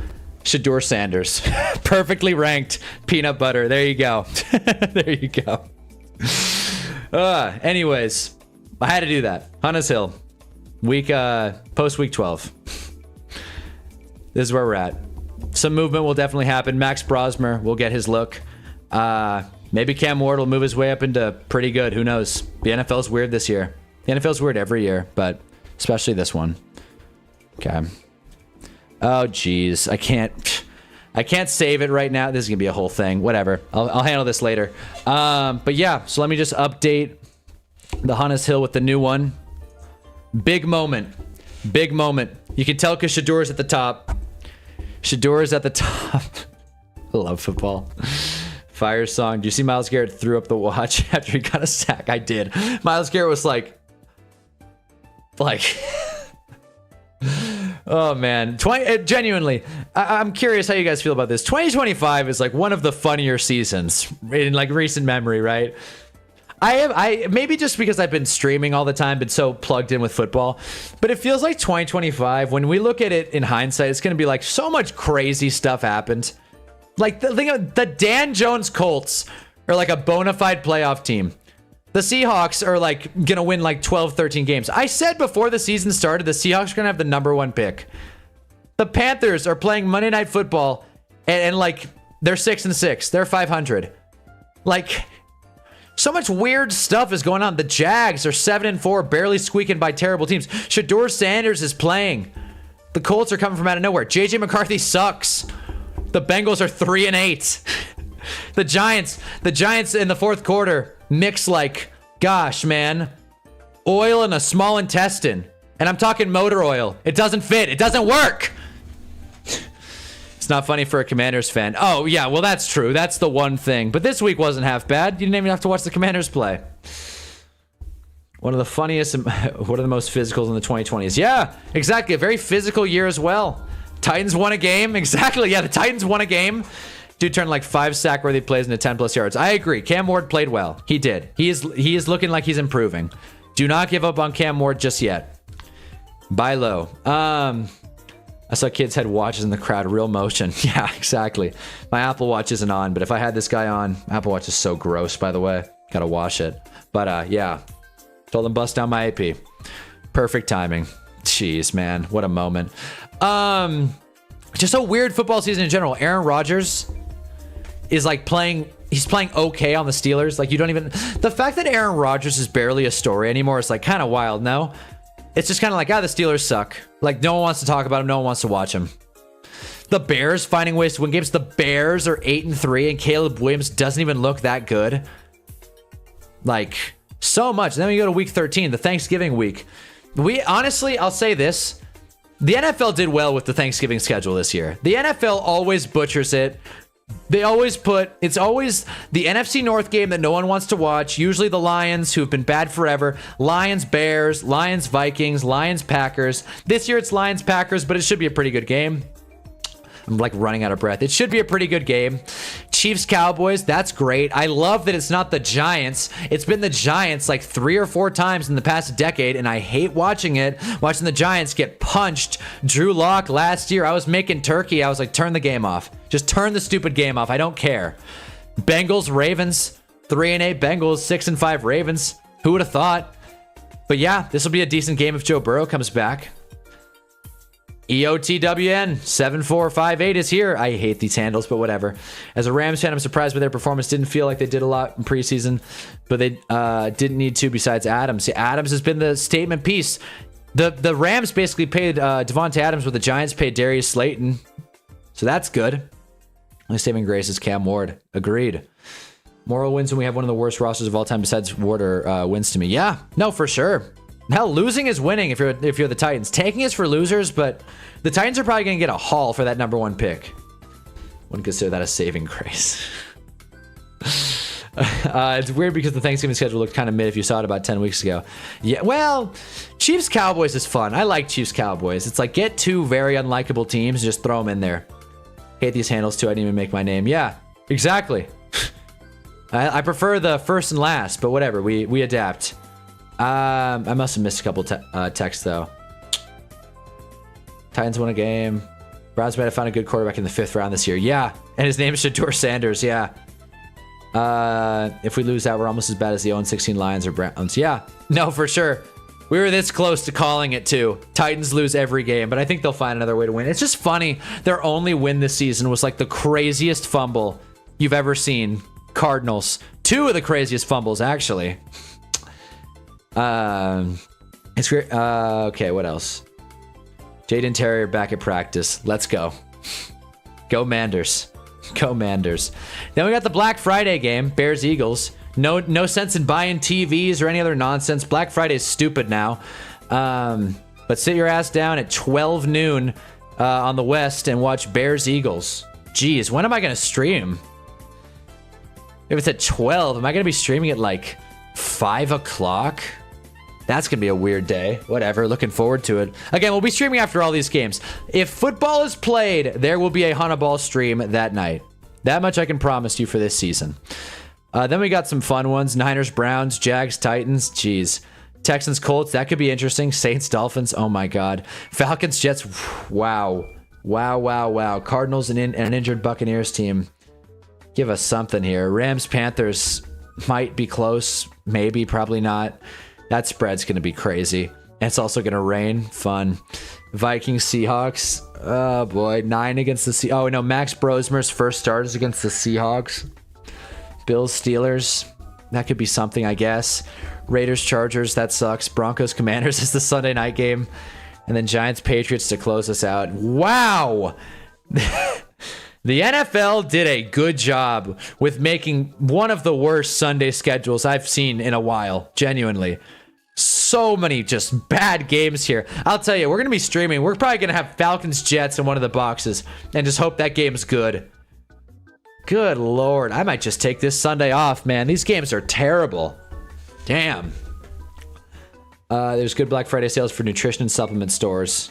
Shedeur Sanders? Perfectly ranked peanut butter. There you go. There you go. Anyways, I had to do that. Hunnaball Hill. Post week 12. This is where we're at. Some movement will definitely happen. Max Brosmer will get his look. Maybe Cam Ward will move his way up into pretty good. Who knows? The NFL's weird this year. The NFL's weird every year, but especially this one. Okay. Oh, geez. I can't save it right now. This is going to be a whole thing. Whatever. I'll handle this later. But yeah, so let me just update the Hunnaball Hill with the new one. Big moment. Big moment. You can tell because Shedeur's at the top. Shedeur's at the top. I love football. Fire song. Do you see Myles Garrett threw up the watch after he got a sack? I did. Myles Garrett was like, oh man, genuinely, I'm curious how you guys feel about this. 2025 is like one of the funnier seasons in like recent memory, right? I maybe just because I've been streaming all the time, been so plugged in with football, but it feels like 2025. When we look at it in hindsight, it's going to be like so much crazy stuff happened. Like the Dan Jones Colts are like a bona fide playoff team. The Seahawks are like going to win like 12, 13 games. I said before the season started, the Seahawks are going to have the #1 pick. The Panthers are playing Monday Night Football and like they're 6-6. They're 500. Like, so much weird stuff is going on. The Jags are 7-4, barely squeaking by terrible teams. Shedeur Sanders is playing. The Colts are coming from out of nowhere. JJ McCarthy sucks. The Bengals are 3-8. The Giants in the fourth quarter mix like, gosh, man, oil in a small intestine. And I'm talking motor oil. It doesn't fit. It doesn't work. It's not funny for a Commanders fan. Oh, yeah, well, that's true. That's the one thing. But this week wasn't half bad. You didn't even have to watch the Commanders play. One of the funniest and one of the most physicals in the 2020s. Yeah, exactly. A very physical year as well. Titans won a game. Exactly. Yeah, the Titans won a game. Dude turned like 5 sack-worthy plays into 10+ yards. I agree. Cam Ward played well. He did. He is looking like he's improving. Do not give up on Cam Ward just yet. Buy low. I saw kids had watches in the crowd. Real motion. Yeah, exactly. My Apple Watch isn't on, but if I had this guy on, Apple Watch is so gross, by the way. Gotta wash it. But yeah. Told him bust down my AP. Perfect timing. Jeez, man. What a moment. Just a weird football season in general. Aaron Rodgers is like he's playing okay on the Steelers. Like, you don't even, the fact that Aaron Rodgers is barely a story anymore is like kind of wild, no? It's just kind of like, the Steelers suck. Like, no one wants to talk about them. No one wants to watch them. The Bears finding ways to win games. The Bears are 8-3 and Caleb Williams doesn't even look that good. Like, so much. Then we go to week 13, the Thanksgiving week. Honestly, I'll say this. The NFL did well with the Thanksgiving schedule this year. The NFL always butchers it. It's always the NFC North game that no one wants to watch. Usually the Lions, who have been bad forever. Lions, Bears, Lions, Vikings, Lions, Packers. This year it's Lions, Packers, but it should be a pretty good game. I'm like running out of breath. It should be a pretty good game. Chiefs, Cowboys, that's great. I love that it's not the Giants. It's been the Giants like 3 or 4 times in the past decade, and I hate watching it. Watching the Giants get punched. Drew Lock last year, I was making turkey. I was like, turn the game off. Just turn the stupid game off. I don't care. Bengals, Ravens, 3-8 Bengals, 6-5 Ravens. Who would have thought? But yeah, this will be a decent game if Joe Burrow comes back. EOTWN 7458 is here. I hate these handles, but whatever. As a Rams fan, I'm surprised by their performance. Didn't feel like they did a lot in preseason, but they didn't need to besides Adams. See, Adams has been the statement piece. The Rams basically paid Devontae Adams what the Giants paid Darius Slayton. So that's good. Only saving grace is Cam Ward. Agreed. Moral wins when we have one of the worst rosters of all time besides Ward or wins to me. Yeah, no, for sure. Hell, losing is winning if you're the Titans. Tanking is for losers, but the Titans are probably going to get a haul for that #1 pick. Wouldn't consider that a saving grace. It's weird because the Thanksgiving schedule looked kind of mid if you saw it about 10 weeks ago. Yeah, well, Chiefs Cowboys is fun. I like Chiefs Cowboys. It's like get 2 very unlikable teams and just throw them in there. Hate these handles too. I didn't even make my name. Yeah, exactly. I prefer the first and last, but whatever. We adapt. I must have missed a couple texts though. Titans won a game. Browns might have found a good quarterback in the 5th round this year. Yeah, and his name is Shedeur Sanders. Yeah. If we lose that, we're almost as bad as the 0-16 Lions or Browns. Yeah, no, for sure. We were this close to calling it too. Titans lose every game, but I think they'll find another way to win. It's just funny. Their only win this season was like the craziest fumble you've ever seen. Cardinals. 2 of the craziest fumbles, actually. It's great. Okay, what else? Jaden Terrier back at practice. Let's go. Go Manders. Go Manders. Then we got the Black Friday game. Bears Eagles. No sense in buying TVs or any other nonsense. Black Friday is stupid now. But sit your ass down at 12 noon on the West and watch Bears Eagles. Jeez, when am I going to stream? If it's at 12, am I going to be streaming at like 5 o'clock? That's going to be a weird day. Whatever. Looking forward to it. Again, we'll be streaming after all these games. If football is played, there will be a Hunnaball stream that night. That much I can promise you for this season. Then we got some fun ones. Niners, Browns, Jags, Titans. Jeez. Texans, Colts. That could be interesting. Saints, Dolphins. Oh, my God. Falcons, Jets. Wow. Wow. Cardinals and an injured Buccaneers team. Give us something here. Rams, Panthers might be close. Maybe, probably not. That spread's going to be crazy. And it's also going to rain. Fun. Vikings, Seahawks. Oh, boy. 9 against the Seahawks. Oh, no. Max Brosmer's first start is against the Seahawks. Bills, Steelers. That could be something, I guess. Raiders, Chargers. That sucks. Broncos, Commanders is the Sunday night game. And then Giants, Patriots to close us out. Wow! The NFL did a good job with making one of the worst Sunday schedules I've seen in a while. Genuinely. So many just bad games here. I'll tell you, we're going to be streaming. We're probably going to have Falcons, Jets in one of the boxes. And just hope that game's good. Good Lord. I might just take this Sunday off, man. These games are terrible. Damn. There's good Black Friday sales for nutrition and supplement stores.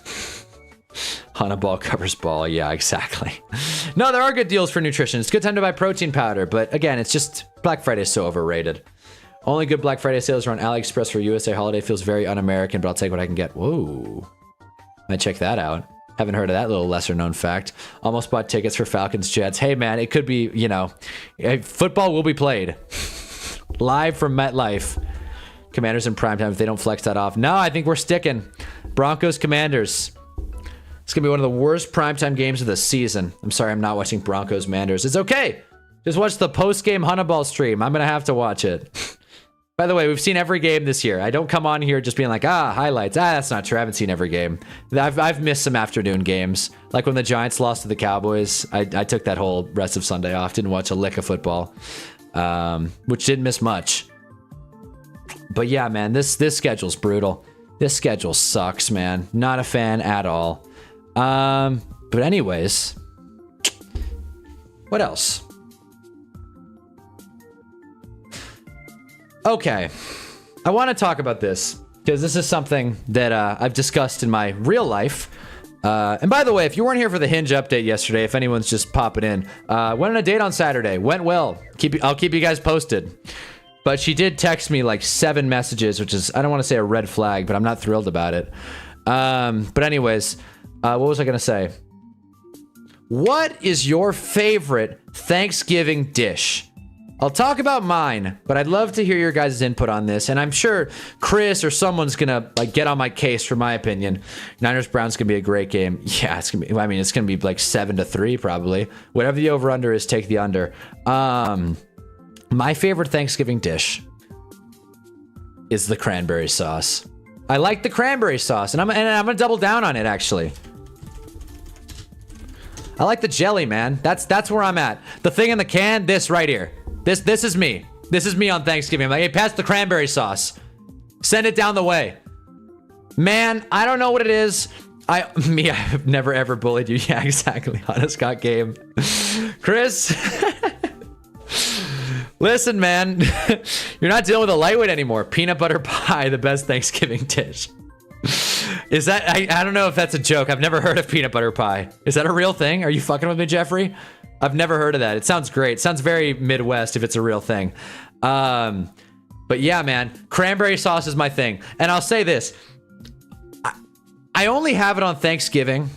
Hunnaball covers ball. Yeah, exactly. No, there are good deals for nutrition. It's a good time to buy protein powder. But again, it's just Black Friday is so overrated. Only good Black Friday sales are on AliExpress for USA holiday. Feels very un-American, but I'll take what I can get. Whoa. Might check that out. Haven't heard of that little lesser known fact. Almost bought tickets for Falcons Jets. Hey man, it could be, you know, football will be played live from MetLife. Commanders in primetime if they don't flex that off. No, I think we're sticking. Broncos Commanders. It's gonna be one of the worst primetime games of the season. I'm sorry, I'm not watching Broncos Manders. It's okay. Just watch the post-game Hunnaball stream. I'm gonna have to watch it. By the way, we've seen every game this year. I don't come on here just being like, highlights. That's not true. I haven't seen every game. I've missed some afternoon games. Like when the Giants lost to the Cowboys, I took that whole rest of Sunday off. Didn't watch a lick of football, which didn't miss much. But yeah, man, this schedule's brutal. This schedule sucks, man. Not a fan at all. But anyways, what else? Okay, I want to talk about this because this is something that I've discussed in my real life. And by the way, if you weren't here for the Hinge update yesterday, if anyone's just popping in, went on a date on Saturday. Went well. I'll keep you guys posted. But she did text me like 7 messages, which is, I don't want to say a red flag, but I'm not thrilled about it. But anyways, what was I going to say? What is your favorite Thanksgiving dish? I'll talk about mine, but I'd love to hear your guys' input on this. And I'm sure Chris or someone's gonna like get on my case for my opinion. Niners Browns gonna be a great game. Yeah, it's gonna be. I mean, it's gonna be like 7-3 probably. Whatever the over under is, take the under. My favorite Thanksgiving dish is the cranberry sauce. I like the cranberry sauce, and I'm gonna double down on it actually. I like the jelly, man. That's where I'm at. The thing in the can, this right here. This is me. This is me on Thanksgiving. I'm like, hey, pass the cranberry sauce. Send it down the way. Man, I don't know what it is. I've never ever bullied you. Yeah, exactly. Honest got game. Chris. Listen, man. You're not dealing with a lightweight anymore. Peanut butter pie, the best Thanksgiving dish. Is that, I don't know if that's a joke. I've never heard of peanut butter pie. Is that a real thing? Are you fucking with me, Jeffrey? I've never heard of that. It sounds great. It sounds very Midwest if it's a real thing. But yeah, man, cranberry sauce is my thing. And I'll say this. I only have it on Thanksgiving.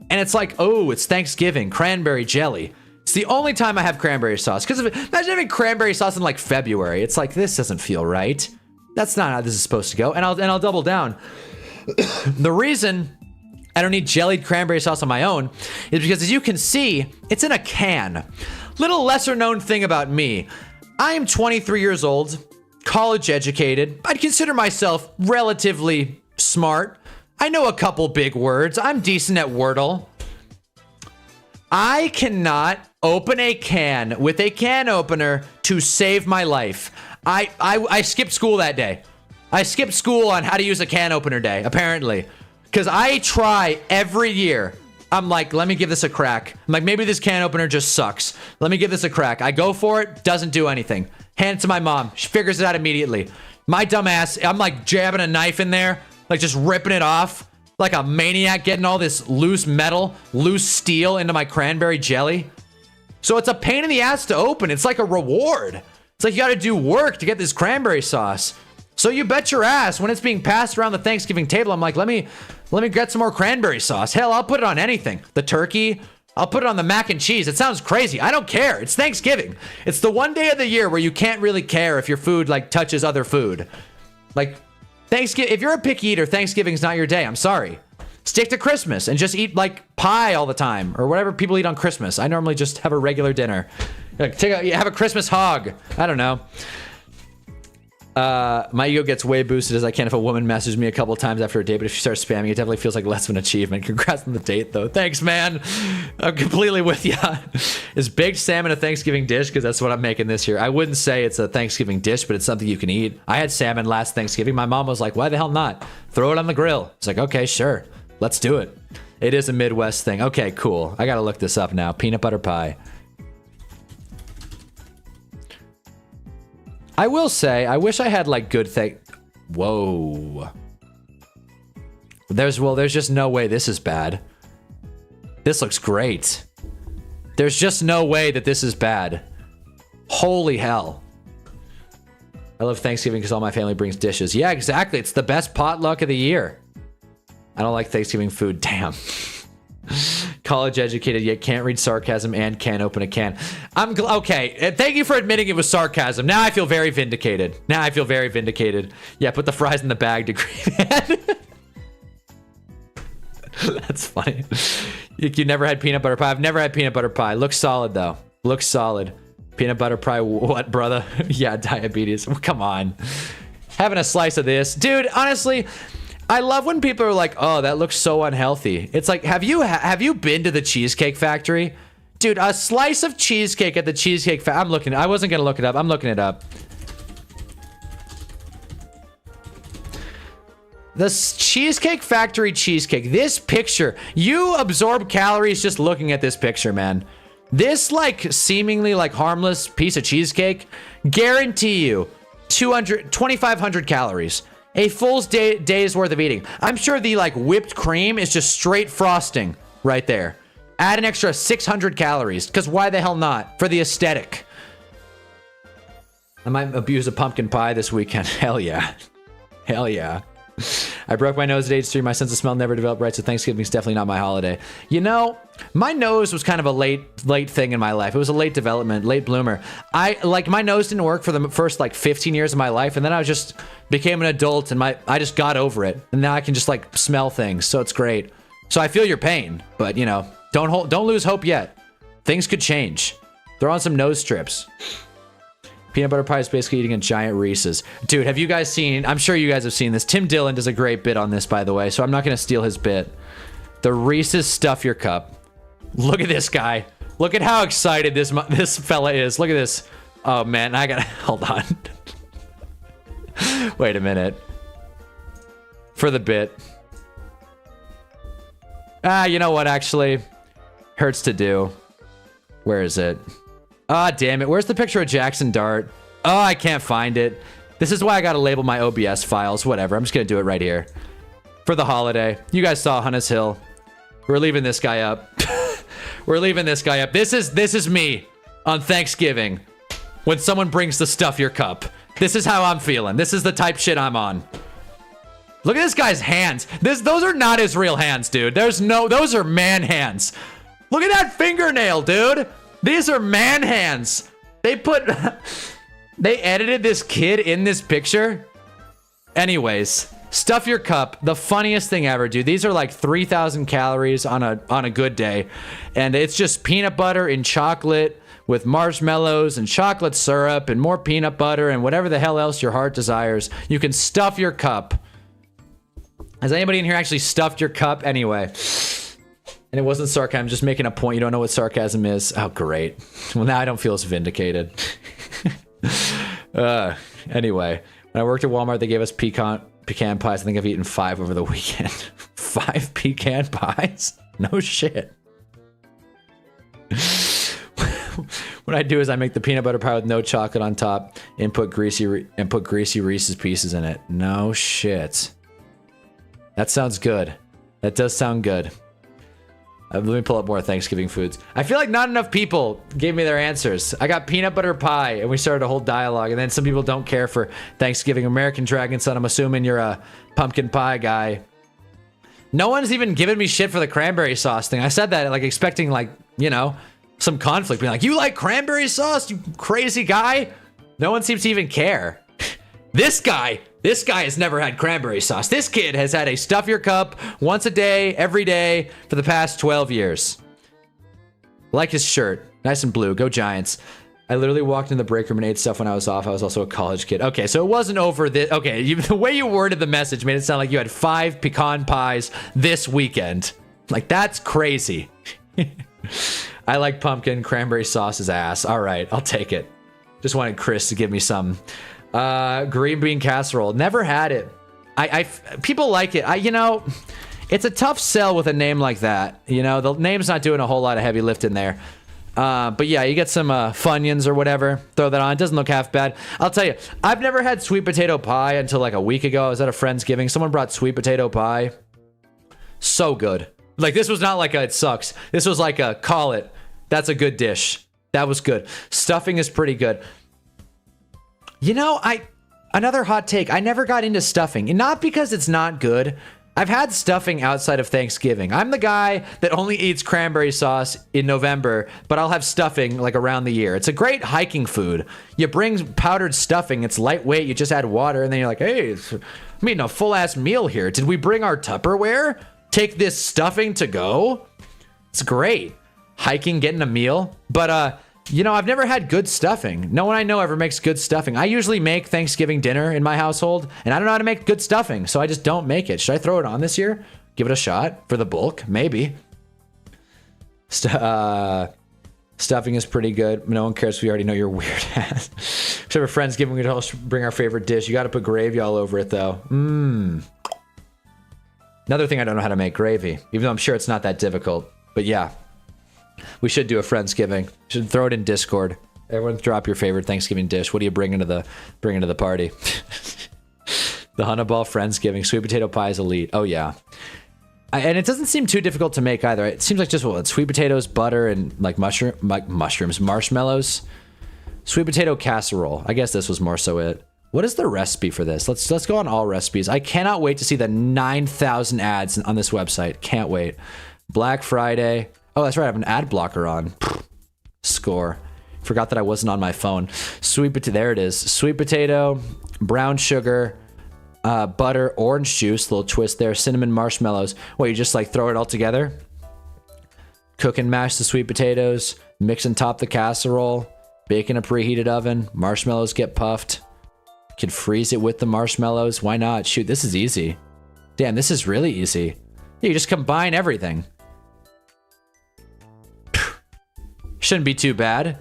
And it's like, oh, it's Thanksgiving. Cranberry jelly. It's the only time I have cranberry sauce. Because imagine having cranberry sauce in like February. It's like, this doesn't feel right. That's not how this is supposed to go. And I'll double down. The reason I don't need jellied cranberry sauce on my own is because, as you can see, it's in a can. Little lesser known thing about me. I am 23 years old, college educated. I'd consider myself relatively smart. I know a couple big words. I'm decent at Wordle. I cannot open a can with a can opener to save my life. I skipped school that day. I skipped school on how to use a can opener day, apparently. Because I try every year. I'm like, let me give this a crack. I'm like, maybe this can opener just sucks. Let me give this a crack. I go for it, doesn't do anything. Hand it to my mom. She figures it out immediately. My dumb ass, I'm like jabbing a knife in there, like just ripping it off. Like a maniac, getting all this loose metal, loose steel into my cranberry jelly. So it's a pain in the ass to open. It's like a reward. It's like you gotta do work to get this cranberry sauce. So you bet your ass when it's being passed around the Thanksgiving table, I'm like, let me get some more cranberry sauce. Hell, I'll put it on anything. The turkey, I'll put it on the mac and cheese. It sounds crazy. I don't care. It's Thanksgiving. It's the one day of the year where you can't really care if your food like touches other food. Like Thanksgiving, if you're a picky eater, Thanksgiving's not your day. I'm sorry. Stick to Christmas and just eat like pie all the time or whatever people eat on Christmas. I normally just have a regular dinner. Like have a Christmas hog. I don't know. My ego gets way boosted as I can if a woman messages me a couple times after a date, but if she starts spamming, it definitely feels like less of an achievement. Congrats on the date, though. Thanks, man. I'm completely with you. Is baked salmon a Thanksgiving dish? Because that's what I'm making this year. I wouldn't say it's a Thanksgiving dish, but it's something you can eat. I had salmon last Thanksgiving. My mom was like, why the hell not? Throw it on the grill. It's like, okay, sure. Let's do it. It is a Midwest thing. Okay, cool. I gotta look this up now. Peanut butter pie. I will say, I wish I had like good thing. Whoa. There's just no way this is bad. This looks great. There's just no way that this is bad. Holy hell. I love Thanksgiving because all my family brings dishes. Yeah, exactly. It's the best potluck of the year. I don't like Thanksgiving food. Damn. College educated yet can't read sarcasm and can't open a can. Okay. Thank you for admitting it was sarcasm. Now I feel very vindicated. Yeah, put the fries in the bag, degree man. That's funny. You never had peanut butter pie? I've never had peanut butter pie. Looks solid though. Looks solid. Peanut butter pie, what, brother? Yeah, diabetes. Come on. Having a slice of this, dude. Honestly, I love when people are like, "Oh, that looks so unhealthy." It's like, have you been to the Cheesecake Factory? Dude, a slice of cheesecake at the Cheesecake Factory. I wasn't going to look it up. I'm looking it up. The Cheesecake Factory cheesecake. This picture, you absorb calories just looking at this picture, man. This like seemingly like harmless piece of cheesecake, guarantee you 2,500 calories. A full day's worth of eating. I'm sure the like whipped cream is just straight frosting right there. Add an extra 600 calories, because why the hell not? For the aesthetic. I might abuse a pumpkin pie this weekend. Hell yeah. Hell yeah. I broke my nose at age 3. My sense of smell never developed right, so Thanksgiving's definitely not my holiday. You know, my nose was kind of a late thing in my life. It was a late development, late bloomer. My nose didn't work for the first like 15 years of my life, and then I just became an adult, and I just got over it, and now I can just like smell things, so it's great. So I feel your pain, but you know, don't lose hope yet. Things could change. Throw on some nose strips. Peanut butter pie is basically eating a giant Reese's. Dude, have you guys seen... I'm sure you guys have seen this. Tim Dillon does a great bit on this, by the way, so I'm not going to steal his bit. The Reese's Stuff Your Cup. Look at this guy. Look at how excited this fella is. Look at this. Oh, man. I gotta... Hold on. Wait a minute. For the bit. You know what, actually? Hurts to do. Where is it? Ah, damn it. Where's the picture of Jackson Dart? Oh, I can't find it. This is why I gotta label my OBS files. Whatever. I'm just gonna do it right here. For the holiday. You guys saw Hunter's Hill. We're leaving this guy up. We're leaving this guy up. This is me on Thanksgiving. When someone brings the Stuff Your Cup. This is how I'm feeling. This is the type shit I'm on. Look at this guy's hands. Those are not his real hands, dude. Those are man hands. Look at that fingernail, dude. These are man hands. They edited this kid in this picture. Anyways, Stuff Your Cup, the funniest thing ever, dude. These are like 3,000 calories on a good day. And it's just peanut butter and chocolate with marshmallows and chocolate syrup and more peanut butter and whatever the hell else your heart desires. You can stuff your cup. Has anybody in here actually stuffed your cup? Anyway. And it wasn't sarcasm, I'm just making a point. You don't know what sarcasm is. Oh, great. Well, now I don't feel as vindicated. Anyway, when I worked at Walmart, they gave us pecan pies. I think I've eaten 5 over the weekend. 5 pecan pies? No shit. What I do is I make the peanut butter pie with no chocolate on top and put greasy Reese's Pieces in it. No shit. That sounds good. That does sound good. Let me pull up more Thanksgiving foods. I feel like not enough people gave me their answers. I got peanut butter pie, and we started a whole dialogue, and then some people don't care for Thanksgiving. American Dragon Son, I'm assuming you're a pumpkin pie guy. No one's even given me shit for the cranberry sauce thing. I said that like expecting like, you know, some conflict. Being like, you like cranberry sauce, you crazy guy? No one seems to even care. This guy has never had cranberry sauce. This kid has had a stuff your cup once a day, every day for the past 12 years. Like his shirt. Nice and blue. Go Giants. I literally walked in the break room and ate stuff when I was off. I was also a college kid. Okay, so it wasn't over this. Okay, the way you worded the message made it sound like you had 5 pecan pies this weekend. Like, that's crazy. I like pumpkin. Cranberry sauce is ass. All right, I'll take it. Just wanted Chris to give me some. Green bean casserole. Never had it. People like it. You know, it's a tough sell with a name like that. You know, the name's not doing a whole lot of heavy lifting there. But yeah, you get some Funyuns or whatever. Throw that on. It doesn't look half bad. I'll tell you, I've never had sweet potato pie until like a week ago. I was at a Friendsgiving. Someone brought sweet potato pie. So good. Like, this was not like a it sucks. This was like a call it. That's a good dish. That was good. Stuffing is pretty good. You know, another hot take. I never got into stuffing. And not because it's not good. I've had stuffing outside of Thanksgiving. I'm the guy that only eats cranberry sauce in November, but I'll have stuffing like around the year. It's a great hiking food. You bring powdered stuffing. It's lightweight. You just add water, and then you're like, hey, I'm eating a full-ass meal here. Did we bring our Tupperware? Take this stuffing to go? It's great. Hiking, getting a meal. But, you know, I've never had good stuffing. No one I know ever makes good stuffing. I usually make Thanksgiving dinner in my household, and I don't know how to make good stuffing, so I just don't make it. Should I throw it on this year? Give it a shot for the bulk? Maybe. Stuffing is pretty good. No one cares if we already know you're weird ass. Except for Friendsgiving, we'd all bring our favorite dish. You got to put gravy all over it, though. Another thing I don't know how to make, gravy. Even though I'm sure it's not that difficult. But yeah. We should do a Friendsgiving. Should throw it in Discord. Everyone drop your favorite Thanksgiving dish. What do you bring into the party? The Hunnaball Friendsgiving. Sweet potato pie is elite. Oh yeah. And it doesn't seem too difficult to make either. It seems like just sweet potatoes, butter, and like mushrooms, marshmallows. Sweet potato casserole. I guess this was more so it. What is the recipe for this? Let's go on all recipes. I cannot wait to see the 9,000 ads on this website. Can't wait. Black Friday. Oh, that's right. I have an ad blocker on. Score. Forgot that I wasn't on my phone. Sweet potato. There it is. Sweet potato, brown sugar, butter, orange juice. Little twist there. Cinnamon, marshmallows. What, you just like throw it all together? Cook and mash the sweet potatoes. Mix and top the casserole. Bake in a preheated oven. Marshmallows get puffed. Can freeze it with the marshmallows. Why not? Shoot, this is easy. Damn, this is really easy. Yeah, you just combine everything. Shouldn't be too bad.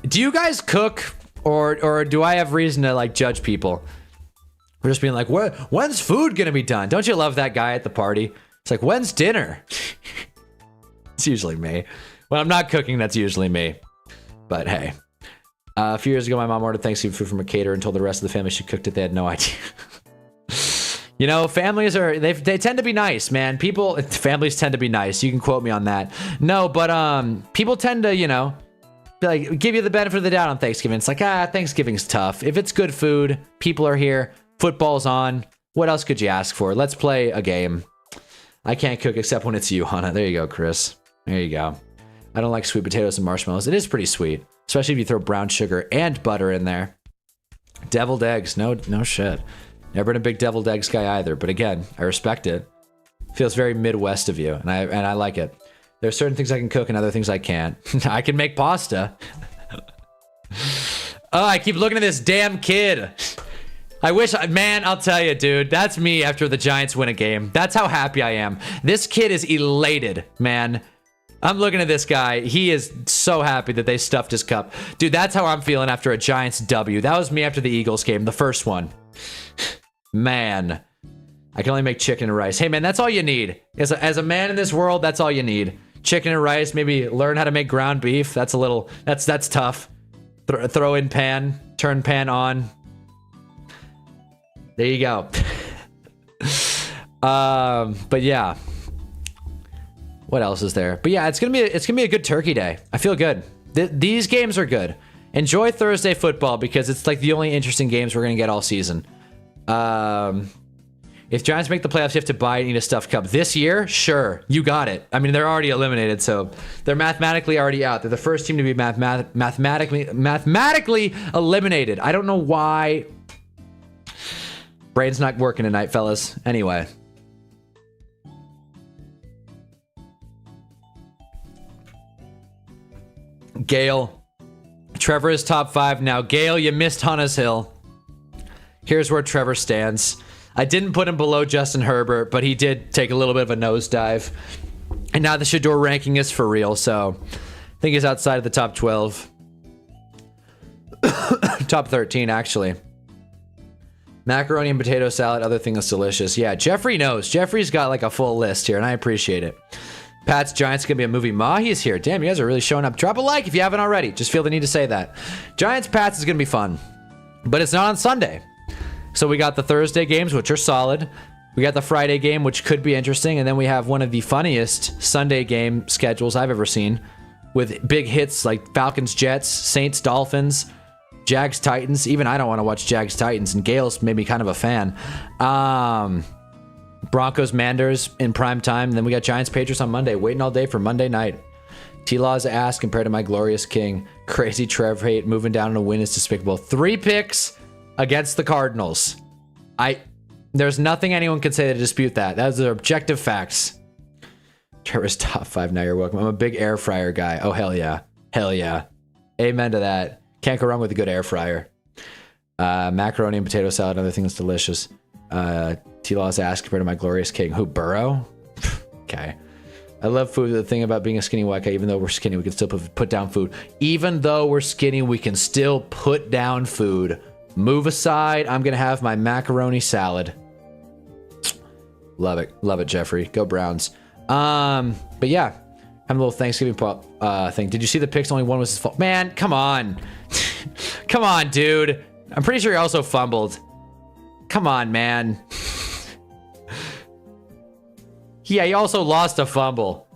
Do you guys cook, or do I have reason to like judge people? We're just being like, when's food gonna be done? Don't you love that guy at the party? It's like, when's dinner? It's usually me. When I'm not cooking, that's usually me. But hey. A few years ago, my mom ordered Thanksgiving food from a caterer and told the rest of the family she cooked it. They had no idea. You know, families they tend to be nice, man. Families tend to be nice. You can quote me on that. No, but people tend to, you know, like give you the benefit of the doubt on Thanksgiving. It's like, Thanksgiving's tough. If it's good food, people are here, football's on. What else could you ask for? Let's play a game. I can't cook except when it's you, Hannah. There you go, Chris. There you go. I don't like sweet potatoes and marshmallows. It is pretty sweet. Especially if you throw brown sugar and butter in there. Deviled eggs. No shit. Never been a big deviled eggs guy either. But again, I respect it. Feels very Midwest of you. And I like it. There's certain things I can cook and other things I can't. I can make pasta. Oh, I keep looking at this damn kid. Man, I'll tell you, dude. That's me after the Giants win a game. That's how happy I am. This kid is elated, man. I'm looking at this guy. He is so happy that they stuffed his cup. Dude, that's how I'm feeling after a Giants W. That was me after the Eagles game, the first one. Man. I can only make chicken and rice. Hey, man, that's all you need. As a man in this world, that's all you need. Chicken and rice, maybe learn how to make ground beef. That's tough. Throw in pan, turn pan on. There you go. But yeah. What else is there? But yeah, it's gonna be a good turkey day. I feel good. These games are good. Enjoy Thursday football because it's like the only interesting games we're gonna get all season. If Giants make the playoffs, you have to buy and eat a stuffed cup. This year, sure, you got it. I mean, they're already eliminated, so they're mathematically already out. They're the first team to be mathematically eliminated. I don't know why. Brain's not working tonight, fellas. Anyway. Gale. Trevor is top 5 now. Gale, you missed Hunna's Hill. Here's where Trevor stands. I didn't put him below Justin Herbert, but he did take a little bit of a nosedive. And now the Shador ranking is for real, so I think he's outside of the top 12. Top 13, actually. Macaroni and potato salad, other thing that's delicious. Yeah, Jeffrey knows. Jeffrey's got like a full list here, and I appreciate it. Pat's Giants gonna be a movie. Mahi's here. Damn, you guys are really showing up. Drop a like if you haven't already. Just feel the need to say that. Giants Pats is gonna be fun, but it's not on Sunday. So we got the Thursday games, which are solid. We got the Friday game, which could be interesting. And then we have one of the funniest Sunday game schedules I've ever seen, with big hits like Falcons, Jets, Saints, Dolphins, Jags, Titans. Even I don't want to watch Jags, Titans, and Gale's made me kind of a fan. Broncos, Manders in prime time. And then we got Giants, Patriots on Monday. Waiting all day for Monday night. T-Law's ass compared to my glorious king. Crazy Trev hate. Moving down on a win is despicable. 3 picks against the Cardinals. There's nothing anyone can say to dispute that. Those are objective facts. Trevor's top 5 now. You're welcome. I'm a big air fryer guy. Oh, hell yeah. Hell yeah. Amen to that. Can't go wrong with a good air fryer. Macaroni and potato salad, another thing that's delicious. T-Law's ass compared to my glorious king. Who, Burrow? Okay. I love food. The thing about being a skinny white guy, even though we're skinny, we can still put down food. Even though we're skinny, we can still put down food. Move aside. I'm going to have my macaroni salad. Love it. Love it, Jeffrey. Go Browns. But yeah, having a little Thanksgiving pop thing. Did you see the picks? Only one was his fault. Man, come on. Come on, dude. I'm pretty sure he also fumbled. Come on, man. Yeah, he also lost a fumble.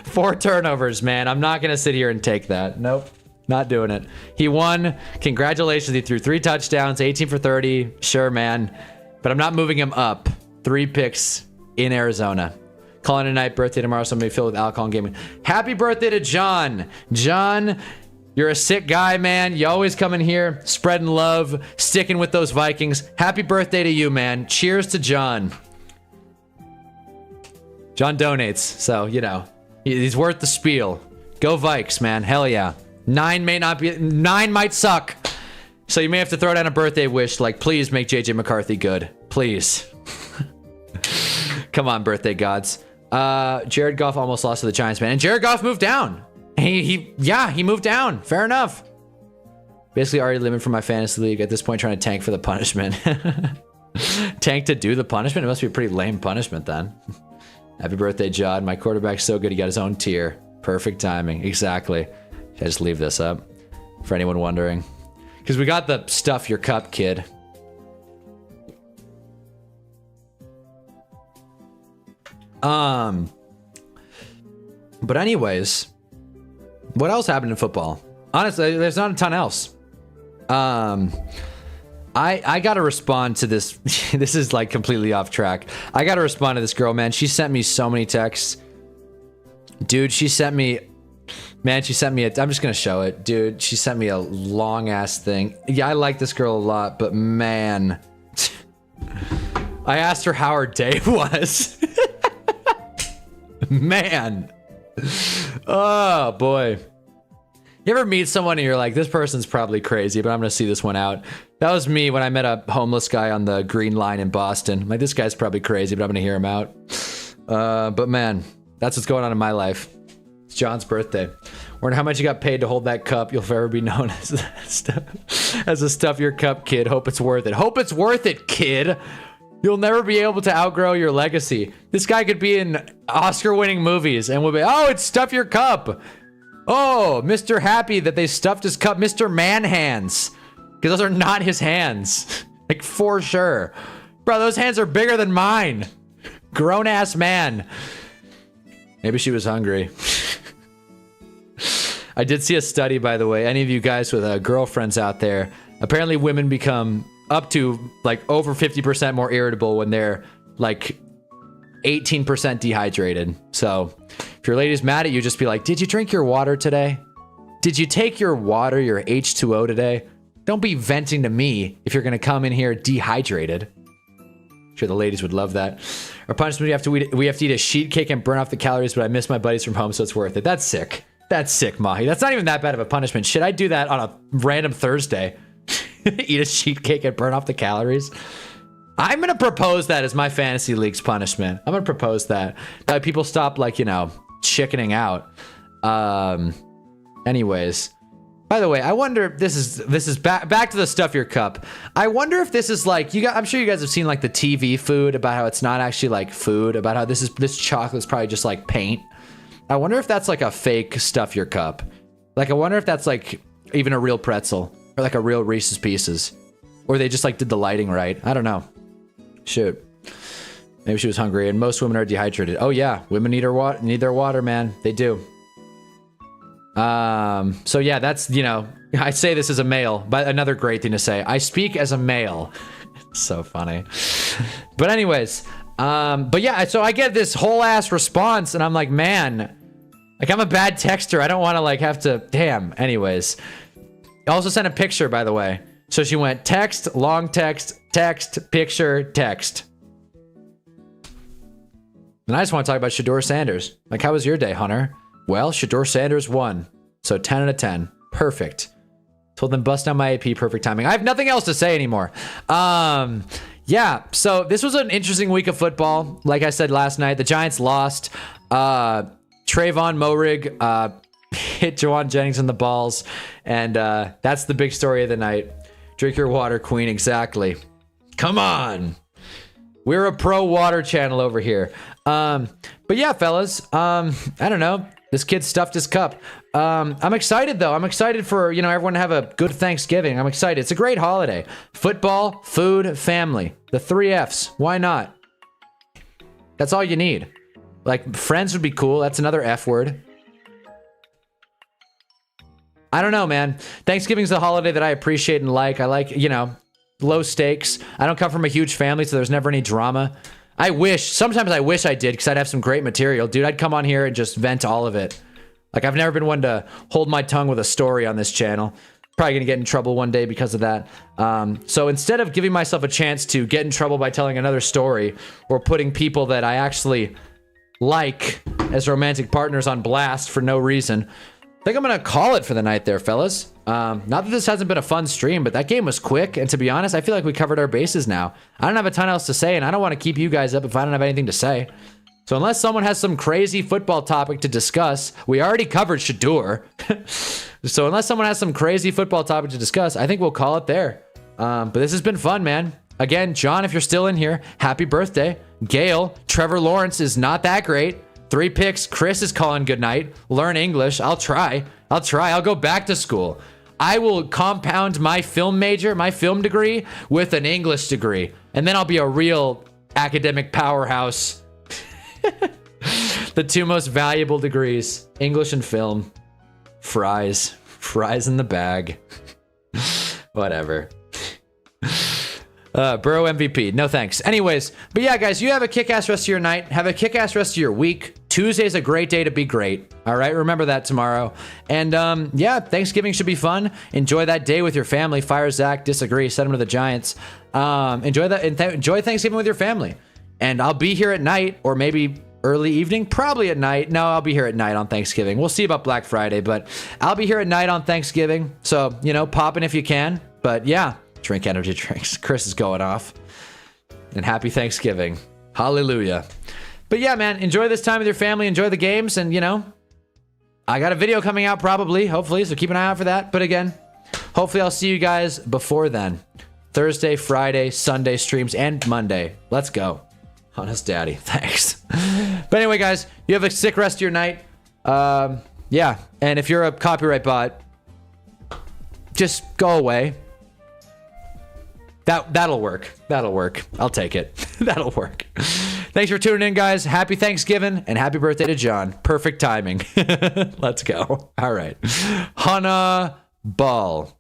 4 turnovers, man. I'm not going to sit here and take that. Nope. Not doing it. He won. Congratulations. He threw 3 touchdowns, 18 for 30. Sure, man. But I'm not moving him up. 3 picks in Arizona. Calling it a night. Birthday tomorrow. Somebody filled with alcohol and gaming. Happy birthday to John. John, you're a sick guy, man. You always come in here, spreading love, sticking with those Vikings. Happy birthday to you, man. Cheers to John. John donates. So, you know, he's worth the spiel. Go Vikes, man. Hell yeah. 9 might suck. So you may have to throw down a birthday wish like, please make JJ McCarthy good. Please. Come on, birthday gods. Jared Goff almost lost to the Giants, man. And Jared Goff moved down. He moved down. Fair enough. Basically already living for my fantasy league at this point, trying to tank for the punishment. Tank to do the punishment? It must be a pretty lame punishment then. Happy birthday, John. My quarterback's so good he got his own tier. Perfect timing. Exactly. Should I just leave this up for anyone wondering? Because we got the stuff your cup, kid. But anyways, what else happened in football? Honestly, there's not a ton else. I gotta respond to this. This is like completely off track. I gotta respond to this girl, man. She sent me so many texts. Dude, she sent me I'm just gonna show it. Dude, she sent me a long ass thing. Yeah, I like this girl a lot, but man. I asked her how her day was. Man. Oh, boy. You ever meet someone and you're like, this person's probably crazy, but I'm going to see this one out. That was me when I met a homeless guy on the Green Line in Boston. I'm like, this guy's probably crazy, but I'm going to hear him out. But man, that's what's going on in my life. It's John's birthday. Wonder how much you got paid to hold that cup. You'll forever be known as a stuff your cup kid. Hope it's worth it. Hope it's worth it, kid. You'll never be able to outgrow your legacy. This guy could be in Oscar-winning movies and we'll be, oh, it's stuff your cup. Oh, Mr. Happy that they stuffed his cup. Mr. Man hands. Because those are not his hands. Like, for sure. Bro, those hands are bigger than mine. Grown-ass man. Maybe she was hungry. I did see a study, by the way. Any of you guys with girlfriends out there, apparently women become up to like over 50% more irritable when they're like 18% dehydrated. So if your lady's mad at you, just be like, did you drink your water today? Did you take your water, your H2O today? Don't be venting to me if you're going to come in here dehydrated. I'm sure the ladies would love that. Our punishment, we have to eat a sheet cake and burn off the calories, but I miss my buddies from home, so it's worth it. That's sick. That's sick, Mahi. That's not even that bad of a punishment. Should I do that on a random Thursday? Eat a sheet cake and burn off the calories? I'm going to propose that as my fantasy league's punishment. I'm going to propose that. That people stop, like, you know, chickening out. Anyways. By the way, I wonder if this is back to the stuff your cup. I wonder if this is like, I'm sure you guys have seen like the TV food about how it's not actually like food, about how this chocolate's probably just like paint. I wonder if that's like a fake stuff your cup. Like, I wonder if that's like even a real pretzel or like a real Reese's Pieces, or they just like did the lighting right. I don't know. Shoot. Maybe she was hungry, and most women are dehydrated. Oh yeah, women need their water, man. They do. So yeah, that's, you know, I say this as a male, but another great thing to say. I speak as a male. It's so funny. But anyways, but yeah, so I get this whole ass response, and I'm like, man, like, I'm a bad texter. I don't want to like have to, damn. Anyways, I also sent a picture, by the way. So she went text, long text, picture, text. And I just want to talk about Shador Sanders. Like, how was your day, Hunter? Well, Shador Sanders won. So 10 out of 10. Perfect. Told them bust down my AP. Perfect timing. I have nothing else to say anymore. Yeah, so this was an interesting week of football. Like I said last night, the Giants lost. Trayvon Moehrig hit Jawan Jennings in the balls. And that's the big story of the night. Drink your water, queen. Exactly. Come on. We're a pro water channel over here. But yeah, fellas, I don't know. This kid stuffed his cup. I'm excited, though. I'm excited for, you know, everyone to have a good Thanksgiving. I'm excited. It's a great holiday. Football, food, family. The 3 Fs. Why not? That's all you need. Like, friends would be cool. That's another F word. I don't know, man. Thanksgiving's a holiday that I appreciate and like. I like, you know, low stakes. I don't come from a huge family, so there's never any drama. Sometimes I wish I did, because I'd have some great material. Dude, I'd come on here and just vent all of it. Like, I've never been one to hold my tongue with a story on this channel. Probably gonna get in trouble one day because of that. So instead of giving myself a chance to get in trouble by telling another story, or putting people that I actually like as romantic partners on blast for no reason, I think I'm gonna call it for the night there, fellas. Not that this hasn't been a fun stream, but that game was quick, and to be honest, I feel like we covered our bases now. I don't have a ton else to say, and I don't want to keep you guys up if I don't have anything to say. So unless someone has some crazy football topic to discuss, we already covered Shador. So unless someone has some crazy football topic to discuss, I think we'll call it there. But this has been fun, man. Again, John, if you're still in here, happy birthday. Gail, Trevor Lawrence is not that great. 3 picks. Chris is calling goodnight. Learn English. I'll try. I'll go back to school. I will compound my film major, my film degree, with an English degree. And then I'll be a real academic powerhouse. The 2 most valuable degrees, English and film. Fries in the bag. Whatever. Burrow MVP. No thanks. Anyways, but yeah, guys, you have a kick-ass rest of your night. Have a kick-ass rest of your week. Tuesday's a great day to be great. All right, remember that tomorrow. And yeah, Thanksgiving should be fun. Enjoy that day with your family. Fire Zach, disagree. Send him to the Giants. Enjoy that. Enjoy Thanksgiving with your family. And I'll be here at night, or maybe early evening. Probably at night. No, I'll be here at night on Thanksgiving. We'll see about Black Friday, but I'll be here at night on Thanksgiving. So, you know, pop in if you can. But yeah, drink energy drinks. Chris is going off. And happy Thanksgiving. Hallelujah. But yeah, man, enjoy this time with your family. Enjoy the games. And, you know, I got a video coming out probably, hopefully. So keep an eye out for that. But again, hopefully I'll see you guys before then. Thursday, Friday, Sunday streams, and Monday. Let's go. Honest Daddy. Thanks. But anyway, guys, you have a sick rest of your night. Yeah. And if you're a copyright bot, just go away. That'll work. That'll work. I'll take it. That'll work. Thanks for tuning in, guys. Happy Thanksgiving and happy birthday to John. Perfect timing. Let's go. All right. Hunnaball.